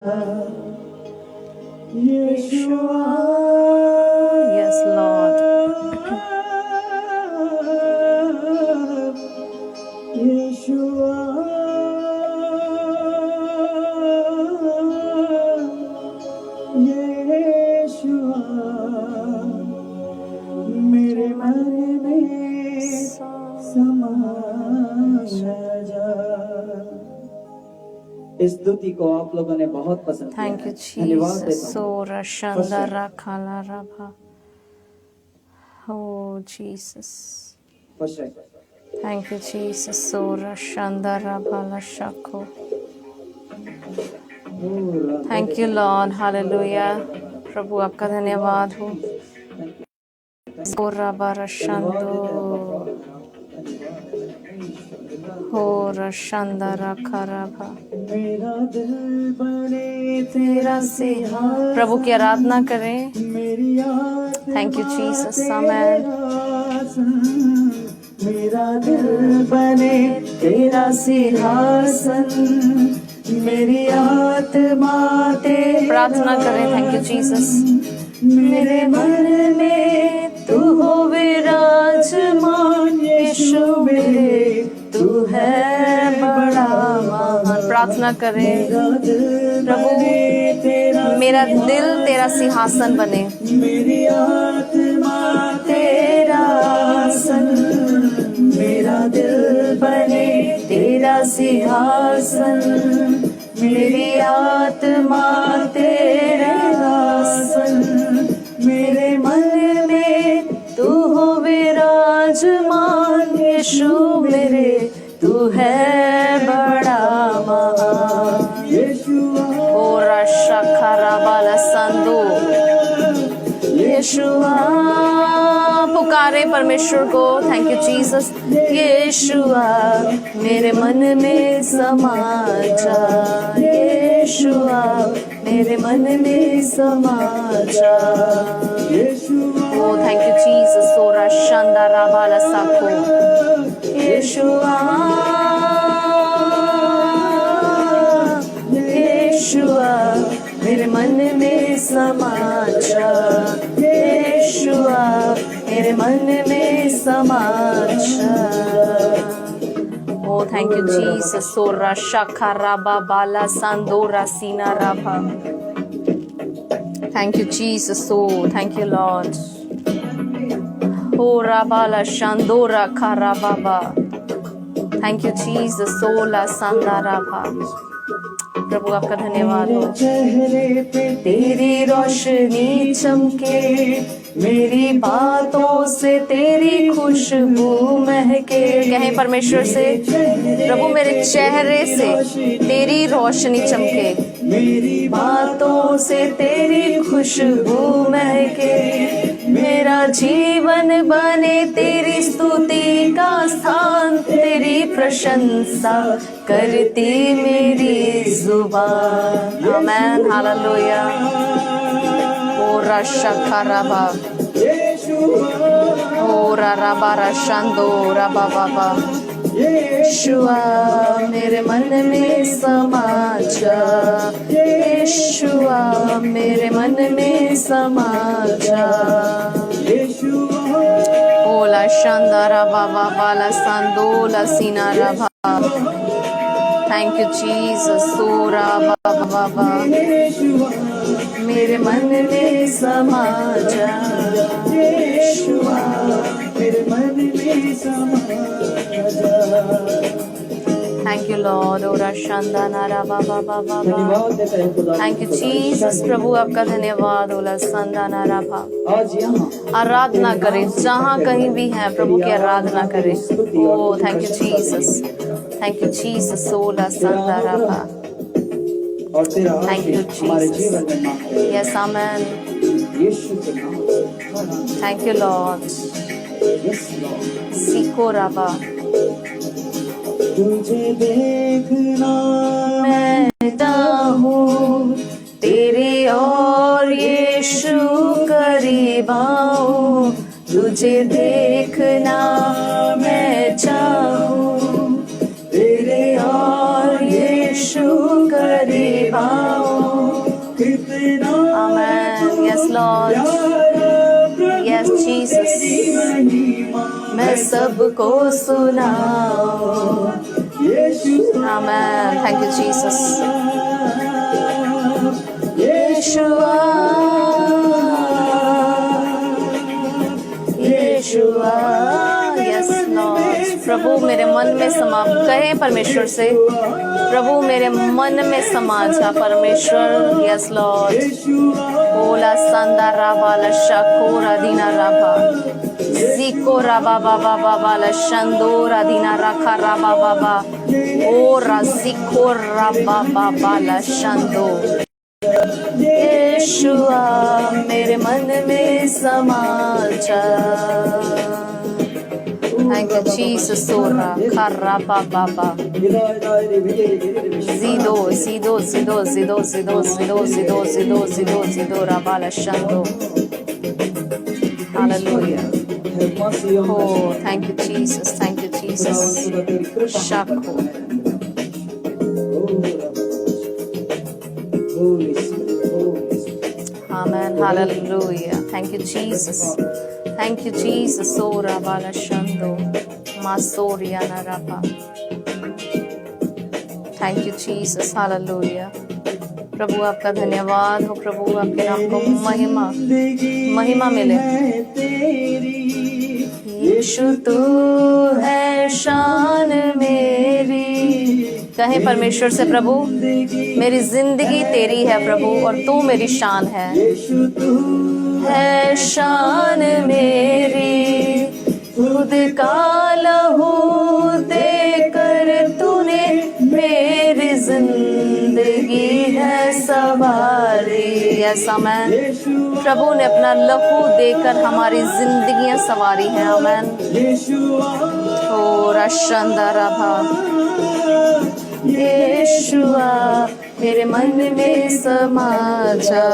Yeshua, Yes, Lord. Yeshua, Yeshua, मेरे मन में समा जा। इस स्तुति को आप लोगों ने बहुत पसंद किया Thank you, है। धन्यवाद देता Jesus. हूं। Sora Shandara Kala Rabha. Oh, Jesus. खुश रहे। Thank you, Jesus. Sora Shandara Bala Shako. Thank you, Lord. Hallelujah. प्रभु आपका धन्यवाद हो। सोरा बारा शंदो हो रशंदरा खराबा। मेरा दिल बने तेरा सिंहासन। प्रभु की आराधना करें। Thank you, Jesus. Amen. मेरा दिल बने तेरा सिंहासन, मेरी आत्मा तेरा। प्रार्थना करें। Thank you, Jesus. मेरे मन में तू हो विराजमान, यीशु मेरे तू है बड़ा महान। प्रार्थना करें। प्रभु मेरा दिल तेरा सिंहासन बने, मेरी आत्मा तेरा आसन, मेरा दिल बने तेरा सिंहासन, मेरी आत्मा तेरा आसन, मेरे मन में तू हो विराजमान, यीशु मेरे तू है बड़ा महान। यीशुआ ओ रशा खराबाला संदो। यीशुआ पुकारे परमेश्वर को। Thank you Jesus. यीशुआ मेरे मन में समा जा, यीशुआ मेरे मन में समा जा। ओ थैंक यू जीसस। सोरा शानदारा बाला साको। यीशुआ यीशुआ मेरे मन में समा जा, यीशुआ मेरे मन में समा जा। Oh, thank you, Jesus. Sora shakaraba bala sandora sina rabha. Thank you, Jesus. Oh, thank you, Lord. Oh, rabala shandora karababa. Thank you, Jesus. Sola sandarabha. प्रभु आपका धन्यवाद हो। चेहरे पे तेरी रोशनी चमके, मेरी बातों से तेरी खुशबू महके। कहें परमेश्वर से, प्रभु मेरे चेहरे से तेरी रोशनी चमके, मेरी बातों से तेरी खुशबू महके, मेरा जीवन बने तेरी स्तुति का स्थान, तेरी प्रशंसा करती मेरी जुबान। आमेन। हालेलुया। ओ रशा खराबा। ओ राबा रशंदो राबा बाबा। यीशुआ मेरे मन में समा जा, यीशुआ मेरे मन में समा जा। ओला शानदारा बाबा बाला संदोला सीना राबा। Thank you Jesus. सोरा बाबा बाबा मेरे मन में समा जा, यीशुआ मेरे मन में समा जा। Thank you Lord. ओरा शानदाना राबा बाबा बाबा। Thank you Jesus. प्रभु आपका धन्यवाद। ओला संदाना राबा। आज यहाँ आराधना करें जहाँ कहीं भी हैं, प्रभु की आराधना करें। Oh thank you Jesus. Thank you Jesus. सोला संदाराबा। और तेरा Thank you, हमारे Jesus. जीवन में मांगते हैं। Yes, amen. यीशु के नाम से। Thank you, Lord. Yes, Lord. Siko Rabba. तुझे देखना मैं चाहूं तेरे और यीशु करीब आऊं, तुझे देखना मैं चाहूं, तेरे और यीशु करीब आऊं, लॉर्ड, यस जीसस, मैं सबको सुनाऊं। Amen, thank you Jesus. Yeshua, Yeshua, yes Lord. प्रभु मेरे मन में समा, कहे परमेश्वर से, प्रभु मेरे मन में समा जा परमेश्वर। Yes Lord. ओला संदा राबा लशा कोरा दीना राबा, जिको राबा बाबा बाबा लशंदोरा दीना रखा राबा बाबा, ओरा जिको राबा बाबा लशंदो। यीशुआ मेरे मन में समा जा। Thank you Jesus. सोरा खर्रा बाबा बा, zido zido zido zido zido zido zido zido zido zido rabala shando. Hallelujah. Oh, thank you Jesus, thank you Jesus. Shako. Amen. Hallelujah. Thank you Jesus. Thank you Jesus. Oh rabala shando masoria naraba. Thank you Jesus. Hallelujah. प्रभु आपका धन्यवाद हो, प्रभु आपके नाम को महिमा मिले। यीशु तू है शान मेरी, कहें परमेश्वर से, प्रभु मेरी जिंदगी तेरी है प्रभु, और तू मेरी शान है शान मेरी। खुद का लहू देकर तूने मेरी जिंदगी है सवारी। ऐसा मैं, प्रभु ने अपना लहू देकर हमारी जिंदगियां सवारी हैं। आमेन। ओ रशंदा रभा, यीशुआ मेरे मन में समा जा,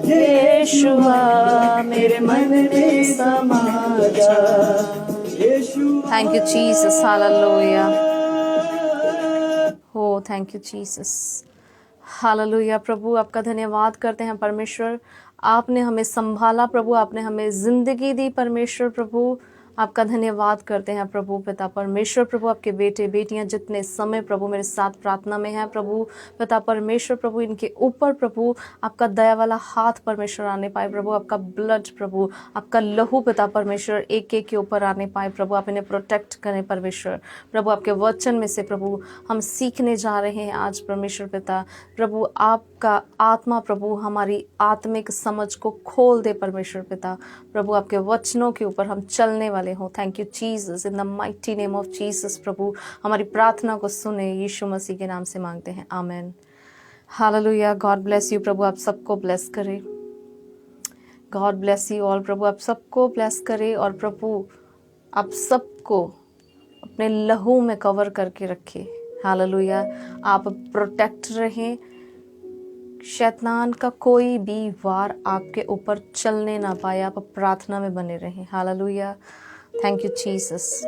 यीशुआ मेरे मन में समा जा। Thank you Jesus. हालेलुया। हो थैंक यू जीसस। हालेलुया। प्रभु आपका धन्यवाद करते हैं परमेश्वर, आपने हमें संभाला प्रभु, आपने हमें जिंदगी दी परमेश्वर। प्रभु आपका धन्यवाद करते हैं प्रभु पिता परमेश्वर। प्रभु आपके बेटे बेटियां जितने समय प्रभु मेरे साथ प्रार्थना में हैं प्रभु पिता परमेश्वर, प्रभु इनके ऊपर प्रभु आपका दया वाला हाथ परमेश्वर आने पाए प्रभु, आपका ब्लड प्रभु, आपका लहू पिता परमेश्वर एक एक के ऊपर आने पाए प्रभु, आप इन्हें प्रोटेक्ट करें परमेश्वर। प्रभु आपके वचन में से प्रभु हम सीखने जा रहे हैं आज परमेश्वर पिता। प्रभु आपका आत्मा प्रभु हमारी आत्मिक समझ को खोल दे परमेश्वर पिता। प्रभु आपके वचनों के ऊपर हम चलने वाले हो। Thank you Jesus, in the mighty name of Jesus. प्रभु हमारी प्रार्थना को सुने, यीशु मसीह के नाम से मांगते हैं, amen. Hallelujah. God bless you. प्रभु आप सबको ब्लेस करे। God bless you all. प्रभु आप सबको ब्लेस करे और प्रभु आप सबको अपने लहू में कवर करके रखे। हालेलुया। आप प्रोटेक्ट रहें, शैतान का कोई भी वार आपके ऊपर चलने ना पाए, आप प्रार्थना में बने रहें। हालेलुया। Thank you Jesus.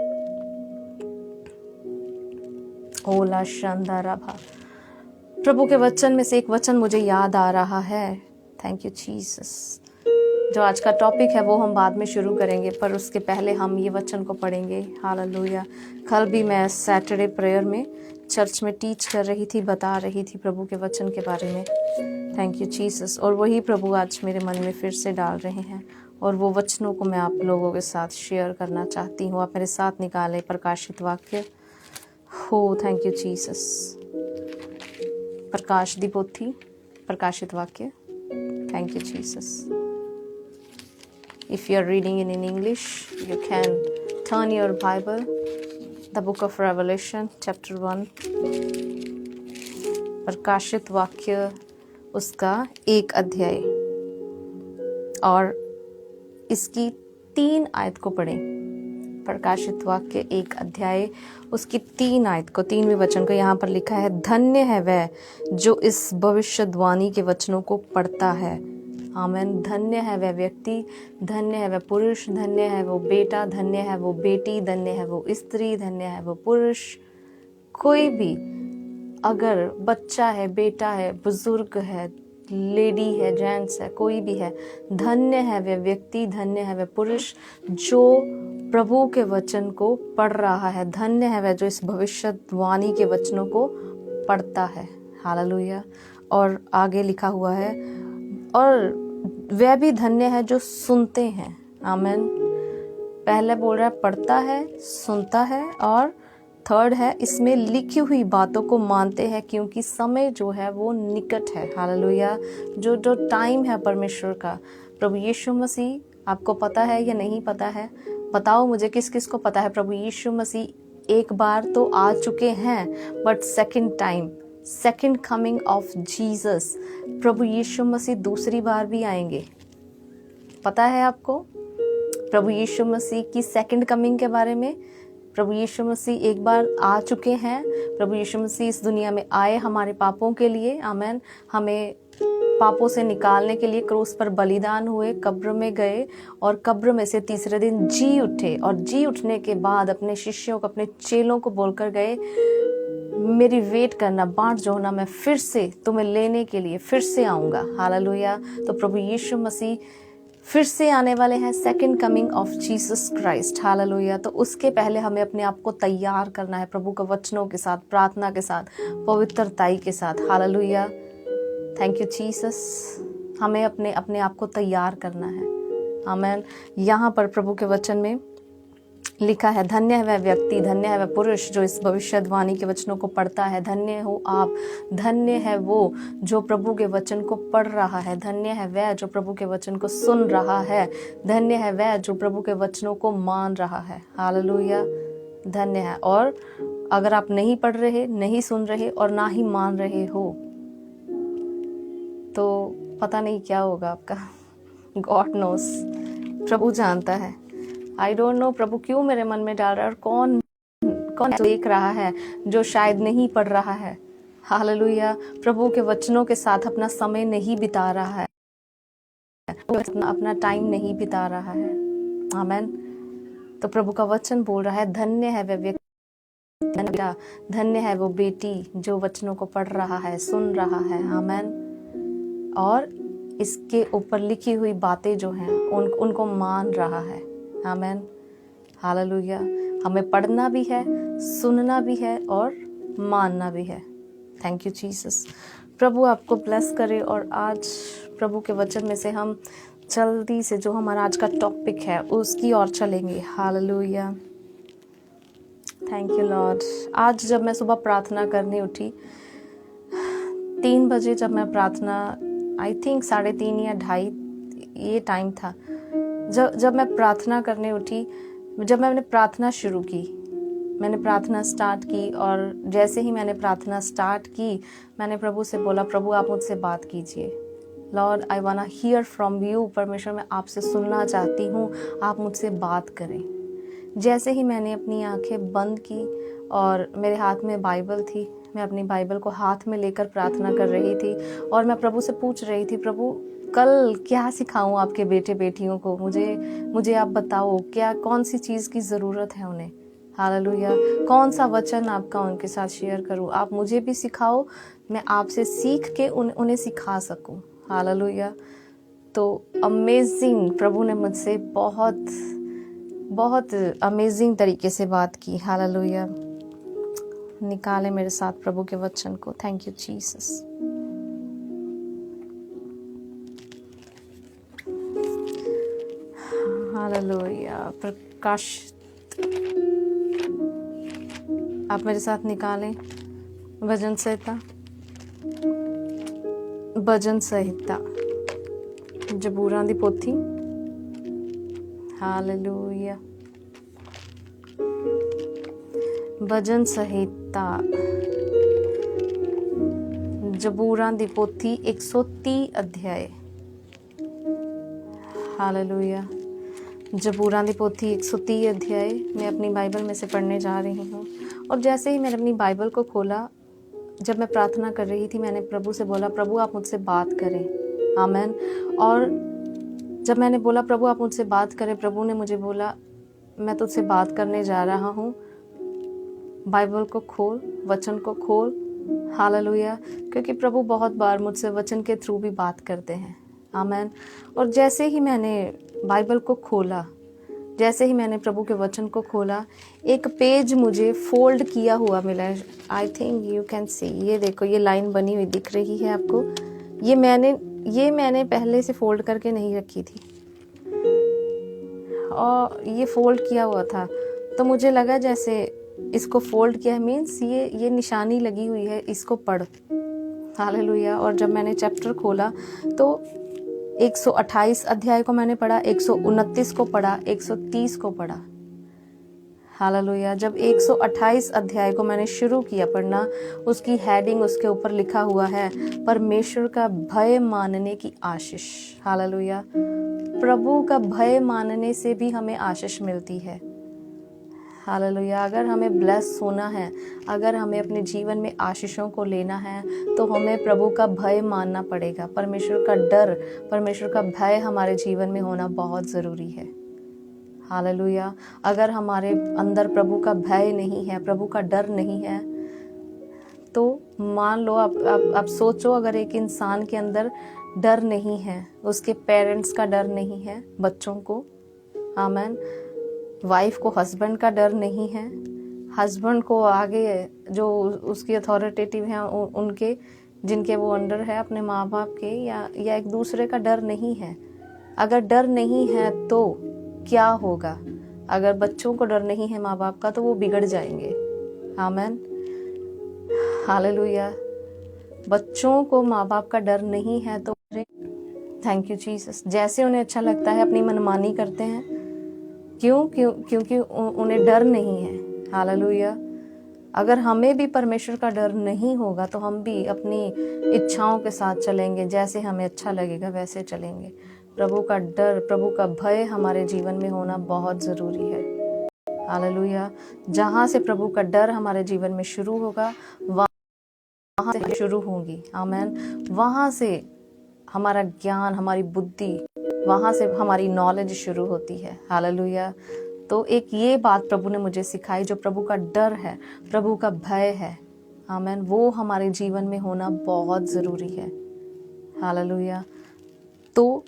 ओला शानदारा भा। प्रभु के वचन में से एक वचन मुझे याद आ रहा है। Thank you Jesus. जो आज का टॉपिक है वो हम बाद में शुरू करेंगे, पर उसके पहले हम ये वचन को पढ़ेंगे। हालेलुया। कल भी मैं सैटरडे प्रेयर में चर्च में टीच कर रही थी, बता रही थी प्रभु के वचन के बारे में। Thank you Jesus. और वही प्रभु आज मेरे मन में फिर से डाल रहे हैं और वो वचनों को मैं आप लोगों के साथ शेयर करना चाहती हूँ। आप मेरे साथ निकालें प्रकाशित वाक्य। हो थैंक यू जीसस। प्रकाश दी पोथी, प्रकाशित वाक्य। Thank you Jesus. If you are reading in English, you can turn your Bible, the book of Revelation, chapter 1. प्रकाशित वाक्य उसका 1 अध्याय और इसकी 3 आयत को पढ़ें। प्रकाशित वाक्य 1 अध्याय उसकी 3 आयत को, 3वें वचन को यहाँ पर लिखा है, धन्य है वह जो इस भविष्यवाणी के वचनों को पढ़ता है। आमेन। धन्य है वह व्यक्ति, धन्य है वह पुरुष, धन्य है वो बेटा, धन्य है वो बेटी, धन्य है वो स्त्री, धन्य है वो पुरुष। कोई भी अगर बच्चा है, बेटा है, बुजुर्ग है लेडी है, जेंट्स है, कोई भी है, धन्य है वह व्यक्ति, धन्य है वह पुरुष जो प्रभु के वचन को पढ़ रहा है, धन्य है वह जो इस भविष्यवाणी के वचनों को पढ़ता है। हालेलुया। और आगे लिखा हुआ है, और वह भी धन्य है जो सुनते हैं। आमीन। पहले बोल रहा है पढ़ता है, सुनता है, और थर्ड है इसमें लिखी हुई बातों को मानते हैं, क्योंकि समय जो है वो निकट है। हालेलुया। जो टाइम है परमेश्वर का, प्रभु यीशु मसीह, आपको पता है या नहीं पता है? बताओ मुझे, किस किस को पता है? प्रभु यीशु मसीह एक बार तो आ चुके हैं, but second time, second coming of Jesus, प्रभु यीशु मसीह दूसरी बार भी आएंगे। पता है आपको प्रभु यीशु मसीह की सेकंड कमिंग के बारे में? प्रभु यीशु मसीह एक बार आ चुके हैं। प्रभु यीशु मसीह इस दुनिया में आए हमारे पापों के लिए। आमीन। हमें पापों से निकालने के लिए क्रूस पर बलिदान हुए, कब्र में गए, और कब्र में से तीसरे दिन जी उठे, और जी उठने के बाद अपने शिष्यों को, अपने चेलों को बोलकर गए, मेरी वेट करना, बाट जोहना, मैं फिर से तुम्हें लेने के लिए फिर से आऊँगा। हालेलुया। तो प्रभु यीशु मसीह फिर से आने वाले हैं, second coming of Jesus Christ. Hallelujah. तो उसके पहले हमें अपने आप को तैयार करना है प्रभु के वचनों के साथ, प्रार्थना के साथ, पवित्रताई के साथ। हालेलुया। Thank you Jesus. हमें अपने आप को तैयार करना है। आमीन। यहाँ पर प्रभु के वचन में लिखा है, धन्य है वह व्यक्ति, धन्य है वह पुरुष जो इस भविष्यवाणी के वचनों को पढ़ता है। धन्य हो आप, धन्य है वो जो प्रभु के वचन को पढ़ रहा है, धन्य है वह जो प्रभु के वचन को सुन रहा है, धन्य है वह जो प्रभु के वचनों को मान रहा है। हालेलुया। धन्य है। और अगर आप नहीं पढ़ रहे, नहीं सुन रहे और ना ही मान रहे हो, तो पता नहीं क्या होगा आपका। गॉड नोस, प्रभु जानता है। आई डोंट नो प्रभु क्यों मेरे मन में डाल रहा है, और कौन देख रहा है जो शायद नहीं पढ़ रहा है। हालेलुया। प्रभु के वचनों के साथ अपना समय नहीं बिता रहा है, अपना टाइम नहीं बिता रहा है। आमीन। तो प्रभु का वचन बोल रहा है, धन्य है वह व्यक्ति, धन्य है वो बेटी जो वचनों को पढ़ रहा है, सुन रहा है। आमीन। और इसके ऊपर लिखी हुई बातें जो हैं उनको मान रहा है। आमीन। हालेलुया। हमें पढ़ना भी है, सुनना भी है और मानना भी है। Thank you Jesus. प्रभु आपको ब्लेस करे। और आज प्रभु के वचन में से हम जल्दी से जो हमारा आज का टॉपिक है उसकी ओर चलेंगे। हालेलुया। Thank you Lord. आज जब मैं सुबह प्रार्थना करने उठी, 3 बजे जब मैं प्रार्थना, आई थिंक 3:30 या 2:30 ये टाइम था, जब मैं प्रार्थना करने उठी, जब मैंने प्रार्थना शुरू की, मैंने प्रार्थना स्टार्ट की, और जैसे ही मैंने प्रार्थना स्टार्ट की, मैंने प्रभु से बोला, प्रभु आप मुझसे बात कीजिए। Lord I want to hear from you. परमेश्वर मैं आपसे सुनना चाहती हूँ, आप मुझसे बात करें। जैसे ही मैंने अपनी आंखें बंद की और मेरे हाथ में बाइबल थी, मैं अपनी बाइबल को हाथ में लेकर प्रार्थना कर रही थी, और मैं प्रभु से पूछ रही थी, प्रभु कल क्या सिखाऊं आपके बेटे बेटियों को, मुझे आप बताओ, क्या कौन सी चीज़ की ज़रूरत है उन्हें। हालेलुया। कौन सा वचन आपका उनके साथ शेयर करूं, आप मुझे भी सिखाओ, मैं आपसे सीख के उन्हें सिखा सकूं। हालेलुया। तो अमेजिंग, प्रभु ने मुझसे बहुत बहुत अमेजिंग तरीके से बात की। हालेलुया। निकाले मेरे साथ प्रभु के वचन को। Thank you Jesus. हालेलुया। प्रकाश, आप मेरे साथ निकालें भजन संहिता, भजन संहिता, जबूरां दी पोथी। हालेलुया। भजन संहिता, जबूरां दी पोथी 130 अध्याय। हालेलुया। जबूरां दी पोथी 130 अध्याय मैं अपनी बाइबल में से पढ़ने जा रही हूँ। और जैसे ही मैंने अपनी बाइबल को खोला, जब मैं प्रार्थना कर रही थी, मैंने प्रभु से बोला, प्रभु आप मुझसे बात करें। आमीन। और जब मैंने बोला, प्रभु आप मुझसे बात करें, प्रभु ने मुझे बोला, मैं तुझसे बात करने जा रहा हूँ, बाइबल को खोल, वचन को खोल हालेलुया। क्योंकि प्रभु बहुत बार मुझसे वचन के थ्रू भी बात करते हैं। आमेन। और जैसे ही मैंने बाइबल को खोला, जैसे ही मैंने प्रभु के वचन को खोला, एक पेज मुझे फोल्ड किया हुआ मिला। I think you can see, ये देखो, ये लाइन बनी हुई दिख रही है आपको। ये मैंने पहले से फोल्ड करके नहीं रखी थी, और ये फोल्ड किया हुआ था। तो मुझे लगा जैसे इसको फोल्ड किया है, मीन्स ये निशानी लगी हुई है, इसको पढ़। हालेलुया। और जब मैंने चैप्टर खोला तो 128 अध्याय को मैंने पढ़ा, 129 को पढ़ा, 130 को पढ़ा। हालेलुया। जब 128 अध्याय को मैंने शुरू किया पढ़ना, उसकी हेडिंग उसके ऊपर लिखा हुआ है, परमेश्वर का भय मानने की आशीष। हालेलुया। प्रभु का भय मानने से भी हमें आशीष मिलती है। हालेलुया। अगर हमें ब्लेस होना है, अगर हमें अपने जीवन में आशीषों को लेना है, तो हमें प्रभु का भय मानना पड़ेगा। परमेश्वर का डर, परमेश्वर का भय हमारे जीवन में होना बहुत ज़रूरी है। हालेलुया। अगर हमारे अंदर प्रभु का भय नहीं है, प्रभु का डर नहीं है, तो मान लो आप सोचो, अगर एक इंसान के अंदर डर नहीं है, उसके पेरेंट्स का डर नहीं है, बच्चों को, आमेन, वाइफ को हस्बैंड का डर नहीं है, हस्बैंड को आगे जो उसकी अथॉरिटेटिव हैं उनके, जिनके वो अंडर है, अपने माँ बाप के, या एक दूसरे का डर नहीं है। अगर डर नहीं है तो क्या होगा? अगर बच्चों को डर नहीं है माँ बाप का, तो वो बिगड़ जाएंगे। आमेन। हालेलुया। बच्चों को माँ बाप का डर नहीं है तो थैंक यू जीसस, जैसे उन्हें अच्छा लगता है अपनी मनमानी करते हैं। क्योंकि उन्हें डर नहीं है। हालेलुया। अगर हमें भी परमेश्वर का डर नहीं होगा तो हम भी अपनी इच्छाओं के साथ चलेंगे, जैसे हमें अच्छा लगेगा वैसे चलेंगे। प्रभु का डर, प्रभु का भय हमारे जीवन में होना बहुत ज़रूरी है। हालेलुया। जहाँ से प्रभु का डर हमारे जीवन में शुरू होगा, वहाँ से शुरू होंगी। आमेन। वहाँ से हमारा ज्ञान, हमारी बुद्धि, वहाँ से हमारी नॉलेज शुरू होती है। हालेलुया। तो एक ये बात प्रभु ने मुझे सिखाई, जो प्रभु का डर है, प्रभु का भय है, आमेन, वो हमारे जीवन में होना बहुत ज़रूरी है। हालेलुया। तो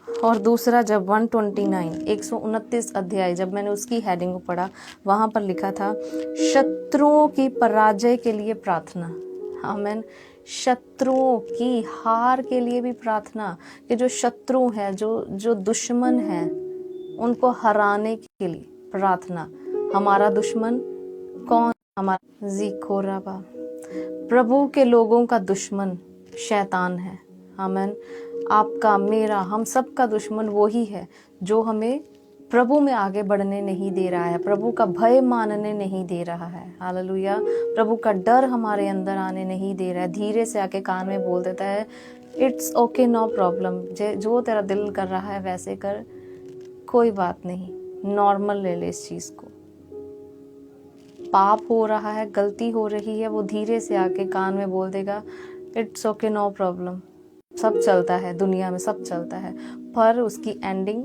और दूसरा, जब 129 अध्याय, जब मैंने उसकी हेडिंग को पढ़ा, वहाँ पर लिखा था शत्रुओं की पराजय के लिए प्रार्थना। आमेन। शत्रुओं की हार के लिए भी प्रार्थना, कि जो शत्रु है, जो दुश्मन है, उनको हराने के लिए प्रार्थना। हमारा दुश्मन कौन? हमारा ज़ीखोराबा, प्रभु के लोगों का दुश्मन शैतान है। आमेन। आपका, मेरा, हम सब का दुश्मन वही है जो हमें प्रभु में आगे बढ़ने नहीं दे रहा है, प्रभु का भय मानने नहीं दे रहा है। हालेलुया। प्रभु का डर हमारे अंदर आने नहीं दे रहा है। धीरे से आके कान में बोल देता है, इट्स ओके, नो प्रॉब्लम, जो तेरा दिल कर रहा है वैसे कर, कोई बात नहीं, नॉर्मल ले ले इस चीज़ को। पाप हो रहा है, गलती हो रही है, वो धीरे से आके कान में बोल देगा, इट्स ओके, नो प्रॉब्लम, सब चलता है, दुनिया में सब चलता है। पर उसकी एंडिंग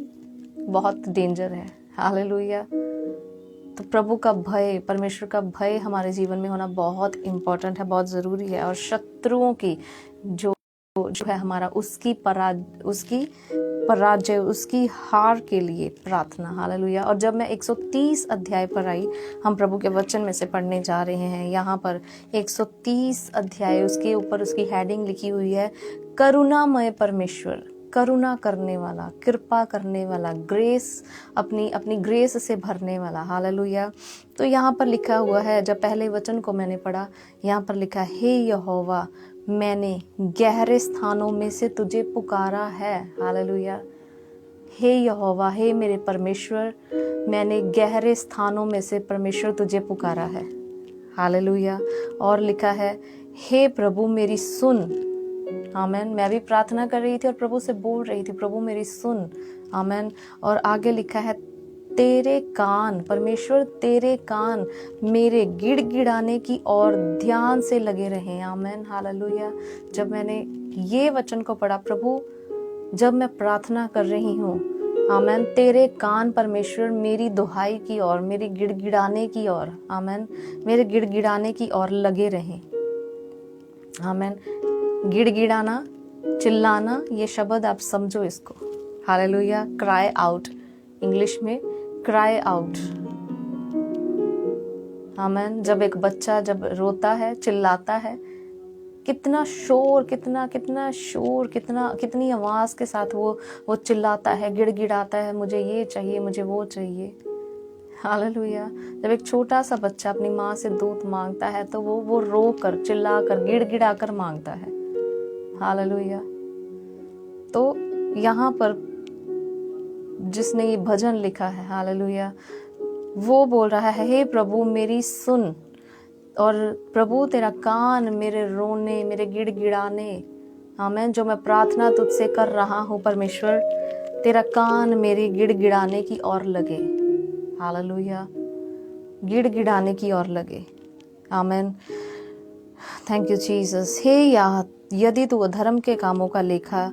बहुत डेंजर है। हालेलुया। तो प्रभु का भय, परमेश्वर का भय हमारे जीवन में होना बहुत इम्पोर्टेंट है, बहुत ज़रूरी है। और शत्रुओं की जो है हमारा, उसकी पराजय, उसकी हार के लिए प्रार्थना। हालेलुया। और जब मैं 130 अध्याय पर आई, हम प्रभु के वचन में से पढ़ने जा रहे हैं। यहाँ पर 130 अध्याय, उसके ऊपर उसकी हेडिंग लिखी हुई है, करुणामय परमेश्वर, करुणा करने वाला, कृपा करने वाला, ग्रेस, अपनी ग्रेस से भरने वाला। हालेलुया। तो यहाँ पर लिखा हुआ है, जब पहले वचन को मैंने पढ़ा, यहाँ पर लिखा, हे यहोवा, मैंने गहरे स्थानों में से तुझे पुकारा है। हालेलुया। हे यहोवा, हे मेरे परमेश्वर, मैंने गहरे स्थानों में से परमेश्वर तुझे पुकारा है। हालेलुया। और लिखा है, हे प्रभु मेरी सुन। आमेन। मैं भी प्रार्थना कर रही थी और प्रभु से बोल रही थी, प्रभु मेरी सुन। आमेन। और आगे लिखा है, तेरे कान, परमेश्वर तेरे कान मेरे गिड़गिड़ाने की ओर ध्यान से लगे रहे। आमेन। हालेलुया। जब मैंने ये वचन को पढ़ा, प्रभु जब मैं प्रार्थना कर रही हूँ, आमेन, तेरे कान परमेश्वर मेरी दुहाई की ओर, मेरी गिड़गिड़ाने की ओर, आमेन, मेरे गिड़गिड़ाने की ओर लगे रहें। आमेन। गिड़गिड़ाना, चिल्लाना, ये शब्द आप समझो इसको। हालेलुया। क्राई आउट, इंग्लिश में क्राई आउट। आमेन। जब एक बच्चा जब रोता है, चिल्लाता है, कितना शोर, कितना शोर, कितनी आवाज के साथ वो चिल्लाता है, गिड़गिड़ाता है, मुझे ये चाहिए, मुझे वो चाहिए। हालेलुया। जब एक छोटा सा बच्चा अपनी माँ से दूध मांगता है तो वो रो कर, चिल्ला कर, गिड़गिड़ा कर मांगता है। हालेलुया। तो यहाँ पर जिसने ये भजन लिखा है, हालेलुया, वो बोल रहा है, हे प्रभु मेरी सुन, और प्रभु तेरा कान मेरे रोने, मेरे गिड़गिड़ाने, आमेन, जो मैं प्रार्थना तुझसे कर रहा हूँ परमेश्वर, तेरा कान मेरे गिड़गिड़ाने की ओर लगे। हालेलुया। गिड़गिड़ाने की ओर लगे। आमेन। Thank you Jesus. हे यदि तू अधर्म के कामों का लेखा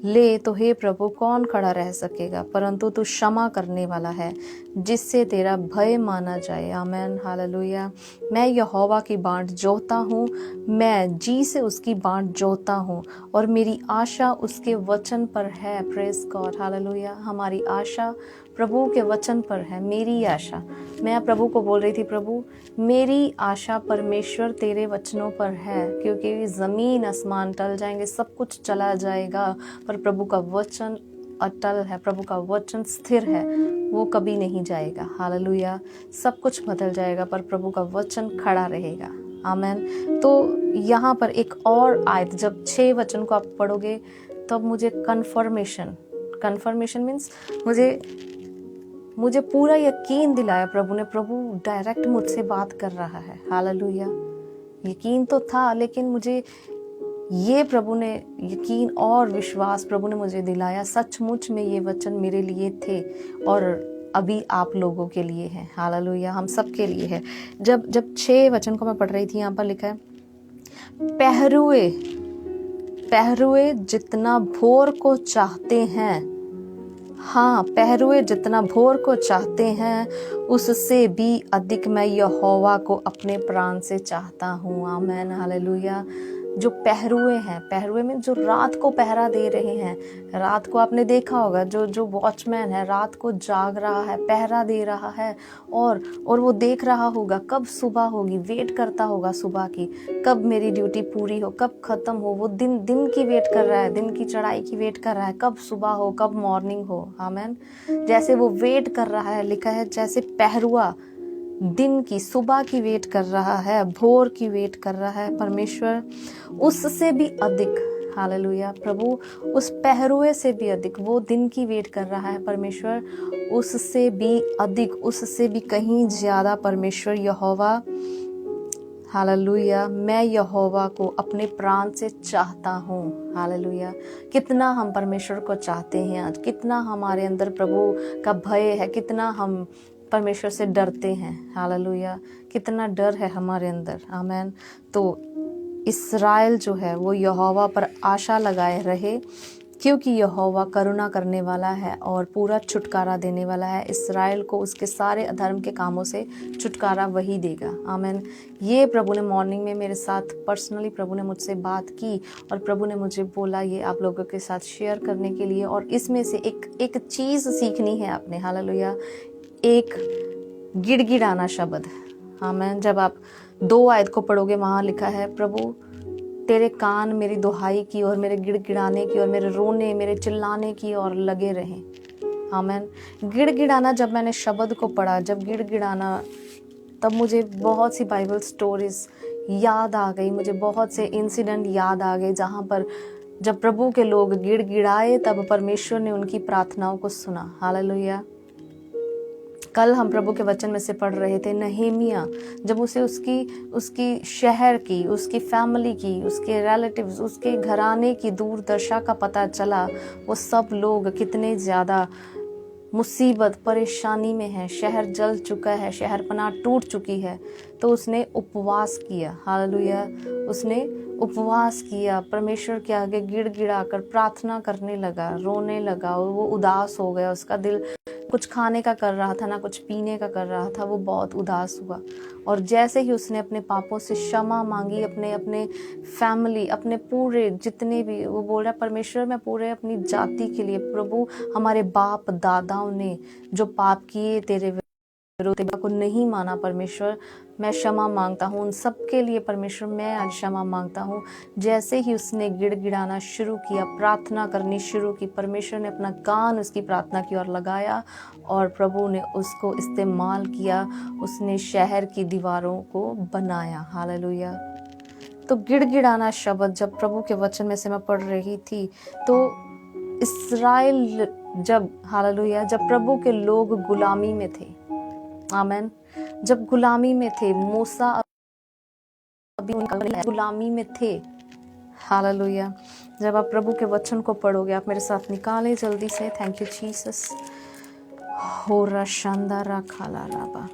ले तो हे प्रभु कौन खड़ा रह सकेगा, परंतु तू क्षमा करने वाला है जिससे तेरा भय माना जाए। आमेन। हालेलुया। मैं यहोवा की बाट जोहता हूँ, मैं जी से उसकी बाट जोहता हूँ, और मेरी आशा उसके वचन पर है। Praise God. हालेलुया। हमारी आशा प्रभु के वचन पर है। मेरी आशा, मैं प्रभु को बोल रही थी, प्रभु मेरी आशा परमेश्वर तेरे वचनों पर है, क्योंकि ज़मीन आसमान टल जाएंगे, सब कुछ चला जाएगा, पर प्रभु का वचन अटल है, प्रभु का वचन स्थिर है, वो कभी नहीं जाएगा। हालेलुया। सब कुछ बदल जाएगा पर प्रभु का वचन खड़ा रहेगा। आमेन। तो यहाँ पर एक और आयत, जब 6 वचन को आप पढ़ोगे तब मुझे कन्फर्मेशन मीन्स मुझे पूरा यकीन दिलाया प्रभु ने। प्रभु डायरेक्ट मुझसे बात कर रहा है। हालेलुया। यकीन तो था, लेकिन मुझे ये प्रभु ने यकीन और विश्वास प्रभु ने मुझे दिलाया, सचमुच में ये वचन मेरे लिए थे और अभी आप लोगों के लिए है। हालेलुया। हम सब के लिए है। जब 6 वचन को मैं पढ़ रही थी, यहाँ पर लिखा है, पहरुए जितना भोर को चाहते हैं, हाँ, पहरुए जितना भोर को चाहते हैं, उससे भी अधिक मैं यहोवा को अपने प्राण से चाहता हूँ। आमेन। हालेलुया। जो पहरुए हैं, पहरुए में जो रात को पहरा दे रहे हैं, रात को आपने देखा होगा, जो वॉचमैन है रात को जाग रहा है, पहरा दे रहा है, और वो देख रहा होगा कब सुबह होगी, वेट करता होगा सुबह की, कब मेरी ड्यूटी पूरी हो, कब खत्म हो। वो दिन की वेट कर रहा है, दिन की चढ़ाई की वेट कर रहा है, कब सुबह हो, कब मॉर्निंग हो। आमेन। जैसे वो वेट कर रहा है, लिखा है जैसे पहरुआ दिन की, सुबह की वेट कर रहा है, भोर की वेट कर रहा है, परमेश्वर उससे भी अधिक, हालेलुया, प्रभु उस पहरुए से भी अधिक, वो दिन की वेट कर रहा है परमेश्वर, उससे भी अधिक, उससे भी कहीं ज्यादा परमेश्वर यहोवा, हालेलुया, मैं यहोवा को अपने प्राण से चाहता हूँ। हालेलुया। कितना हम परमेश्वर को चाहते हैं आज, कितना हमारे अंदर प्रभु का भय है, कितना हम परमेश्वर से डरते हैं। हालेलुया। कितना डर है हमारे अंदर। आमेन। तो इस्राएल जो है वो यहोवा पर आशा लगाए रहे, क्योंकि यहोवा करुणा करने वाला है और पूरा छुटकारा देने वाला है। इस्राएल को उसके सारे अधर्म के कामों से छुटकारा वही देगा। आमेन। ये प्रभु ने मॉर्निंग में मेरे साथ पर्सनली प्रभु ने मुझसे बात की, और प्रभु ने मुझे बोला ये आप लोगों के साथ शेयर करने के लिए, और इसमें से एक चीज़ सीखनी है आपने। हालेलुया। एक गिड़गिड़ाना शब्द। आमेन। जब आप 2 आयत को पढ़ोगे, वहाँ लिखा है, प्रभु तेरे कान मेरी दुहाई की और मेरे गिड़गिड़ाने की और मेरे रोने, मेरे चिल्लाने की और लगे रहें। आमेन। गिड़गिड़ाना, जब मैंने शब्द को पढ़ा, जब गिड़गिड़ाना, तब मुझे बहुत सी बाइबल स्टोरीज याद आ गई, मुझे बहुत से इंसिडेंट याद आ गए, जहाँ पर जब प्रभु के लोग गिड़गिड़ाए तब परमेश्वर ने उनकी प्रार्थनाओं को सुना। हालेलुया। कल हम प्रभु के वचन में से पढ़ रहे थे, नहेमिया, जब उसे उसकी शहर की, उसकी फैमिली की, उसके रिलेटिव्स, उसके घराने की दुर्दशा का पता चला, वो सब लोग कितने ज़्यादा मुसीबत परेशानी में है, शहर जल चुका है, शहर पनाह टूट चुकी है, तो उसने उपवास किया। हालेलुया। उसने उपवास किया, परमेश्वर के आगे गिड़गिड़ा कर प्रार्थना करने लगा, रोने लगा और वो उदास हो गया। उसका दिल कुछ खाने का कर रहा था, ना कुछ पीने का कर रहा था, वो बहुत उदास हुआ। और जैसे ही उसने अपने पापों से क्षमा मांगी, अपने अपने फैमिली, अपने पूरे जितने भी, वो बोल रहा परमेश्वर मैं पूरे अपनी जाति के लिए, प्रभु हमारे बाप दादाओं ने जो पाप किए तेरे विरुद्ध को नहीं माना, परमेश्वर मैं क्षमा मांगता हूँ उन सब के लिए। परमेश्वर मैं आज क्षमा मांगता हूँ। जैसे ही उसने गिड़गिड़ाना शुरू किया, प्रार्थना करनी शुरू की, परमेश्वर ने अपना कान उसकी प्रार्थना की ओर लगाया और प्रभु ने उसको इस्तेमाल किया। उसने शहर की दीवारों को बनाया। हालेलुया। तो गिड़गिड़ाना शब्द जब प्रभु के वचन में से मैं पढ़ रही थी, तो इस्राएल जब, हालेलुया, जब प्रभु के लोग गुलामी में थे, आमेन, जब गुलामी में थे, मूसा अभी उनका गुलामी में थे। हालेलुया। जब आप प्रभु के वचन को पढ़ोगे, आप मेरे साथ निकालें जल्दी से। Thank you Jesus. हो रा शानदारा खाला राबा।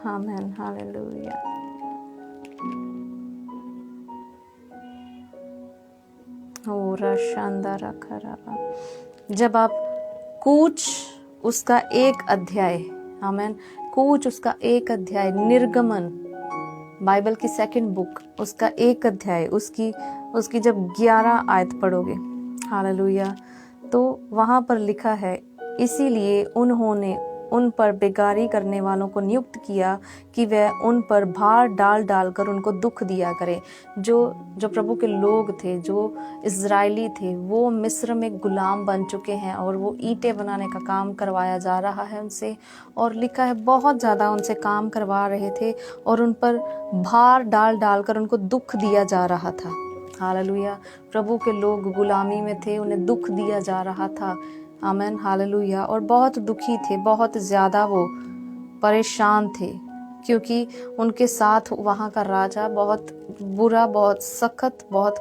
आमेन। हालेलुया। हो रा शानदारा खराबा। जब आप कूच उसका एक अध्याय, आमेन, कूच उसका एक अध्याय, निर्गमन बाइबल की सेकंड बुक उसका एक अध्याय, उसकी जब 11 आयत पढ़ोगे, हालेलुया, तो वहां पर लिखा है, इसीलिए उन्होंने उन पर बेगारी करने वालों को नियुक्त किया कि वह उन पर भार डाल डाल कर उनको दुख दिया करे। जो प्रभु के लोग थे, जो इजरायली थे, वो मिस्र में गुलाम बन चुके हैं और वो ईंटें बनाने का काम करवाया जा रहा है उनसे। और लिखा है बहुत ज़्यादा उनसे काम करवा रहे थे और उन पर भार डाल डाल कर उनको दुख दिया जा रहा था। हालेलुया। प्रभु के लोग गुलामी में थे, उन्हें दुख दिया जा रहा था। आमेन। हालेलुया। और बहुत दुखी थे, बहुत ज़्यादा वो परेशान थे, क्योंकि उनके साथ वहाँ का राजा बहुत बुरा, बहुत सख्त, बहुत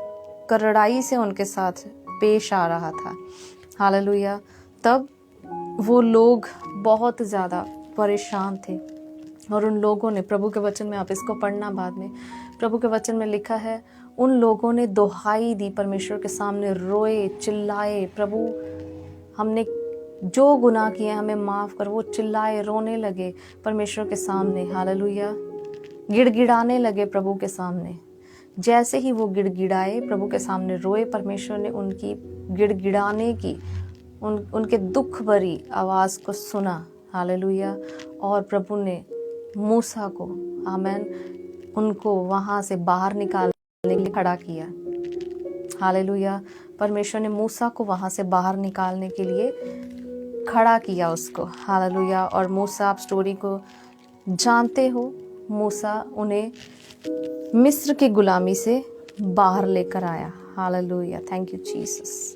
करड़ाई से उनके साथ पेश आ रहा था। हालेलुया। तब वो लोग बहुत ज़्यादा परेशान थे और उन लोगों ने, प्रभु के वचन में, आप इसको पढ़ना बाद में, प्रभु के वचन में लिखा है, उन लोगों ने दुहाई दी, परमेश्वर के सामने रोए, चिल्लाए, प्रभु हमने जो गुनाह किए हमें माफ़ कर। वो चिल्लाए, रोने लगे परमेश्वर के सामने। हालेलुया। गिड़गिड़ाने लगे प्रभु के सामने। जैसे ही वो गिड़गिड़ाए, प्रभु के सामने रोए, परमेश्वर ने उनकी गिड़गिड़ाने की, उनके दुख भरी आवाज़ को सुना। हालेलुया। और प्रभु ने मूसा को, आमेन, उनको वहाँ से बाहर निकालने के लिए खड़ा किया। हालेलुया। परमेश्वर ने मूसा को वहाँ से बाहर निकालने के लिए खड़ा किया उसको। हालेलुया। और मूसा, आप स्टोरी को जानते हो, मूसा उन्हें मिस्र की गुलामी से बाहर लेकर आया। हालेलुया। Thank you Jesus.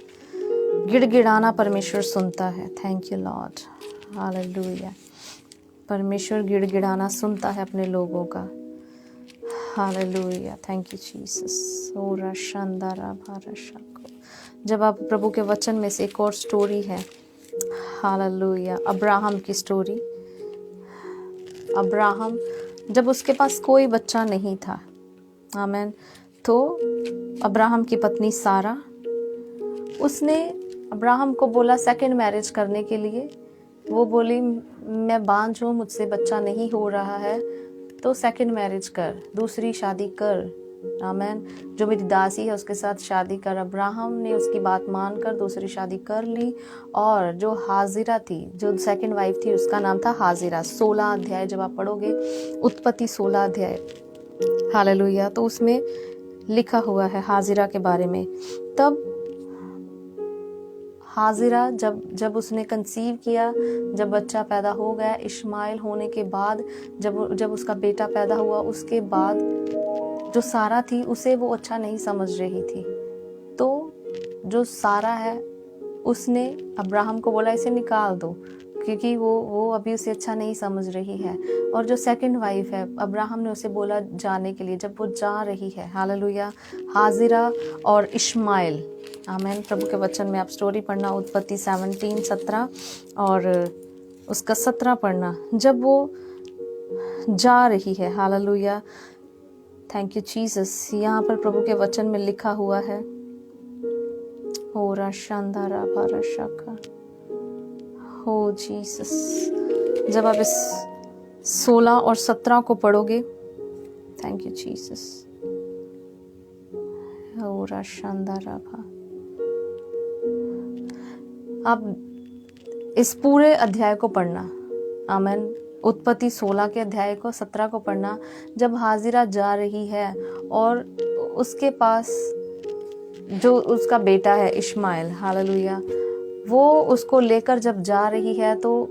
गिड़गिड़ाना परमेश्वर सुनता है। Thank you Lord. हालेलुया। परमेश्वर गिड़गिड़ाना सुनता है अपने लोगों का। हालेलुया। Thank you Jesus. ओरा शानदारा भाराशा। जब आप प्रभु के वचन में से एक और स्टोरी है, हालेलुया, अब्राहम की स्टोरी। अब्राहम, जब उसके पास कोई बच्चा नहीं था, आमेन, तो अब्राहम की पत्नी सारा, उसने अब्राहम को बोला सेकंड मैरिज करने के लिए। वो बोली मैं बांझ हूँ, मुझसे बच्चा नहीं हो रहा है, तो सेकंड मैरिज कर, दूसरी शादी कर, आमेन, जो मेरी दासी है उसके साथ शादी कर। अब्राहम ने उसकी बात मानकर दूसरी शादी कर ली। और जो हाजिरा थी, जो सेकंड वाइफ थी, उसका नाम था हाजिरा। 16 अध्याय जब आप पढ़ोगे, उत्पत्ति 16 अध्याय, हालेलुया, तो उसमें लिखा हुआ है हाजिरा के बारे में। तब हाजिरा जब उसने कंसीव किया, जब बच्चा पैदा हो गया, इश्माइल होने के बाद, जब उसका बेटा पैदा हुआ, उसके बाद जो सारा थी उसे वो अच्छा नहीं समझ रही थी। तो जो सारा है उसने अब्राहम को बोला इसे निकाल दो, क्योंकि वो अभी उसे अच्छा नहीं समझ रही है। और जो सेकंड वाइफ है, अब्राहम ने उसे बोला जाने के लिए। जब वो जा रही है, हालेलुया, हाजिरा और इश्माइल, आमेन, प्रभु के वचन में आप स्टोरी पढ़ना, उत्पत्ति 17 और उसका 17 पढ़ना। जब वो जा रही है। Hallelujah, thank you Jesus. यहाँ पर प्रभु के वचन में लिखा हुआ है, हो राशांदारा बाराशाका, हो जीसस। जब आप इस 16 और 17 को पढ़ोगे, थैंक यू जीसस, हो राशांदारा भा, आप इस पूरे अध्याय को पढ़ना। आमेन। उत्पत्ति 16 के अध्याय को 17 को पढ़ना। जब हाजिरा जा रही है और उसके पास जो उसका बेटा है इश्माइल, हालेलुया, वो उसको लेकर जब जा रही है तो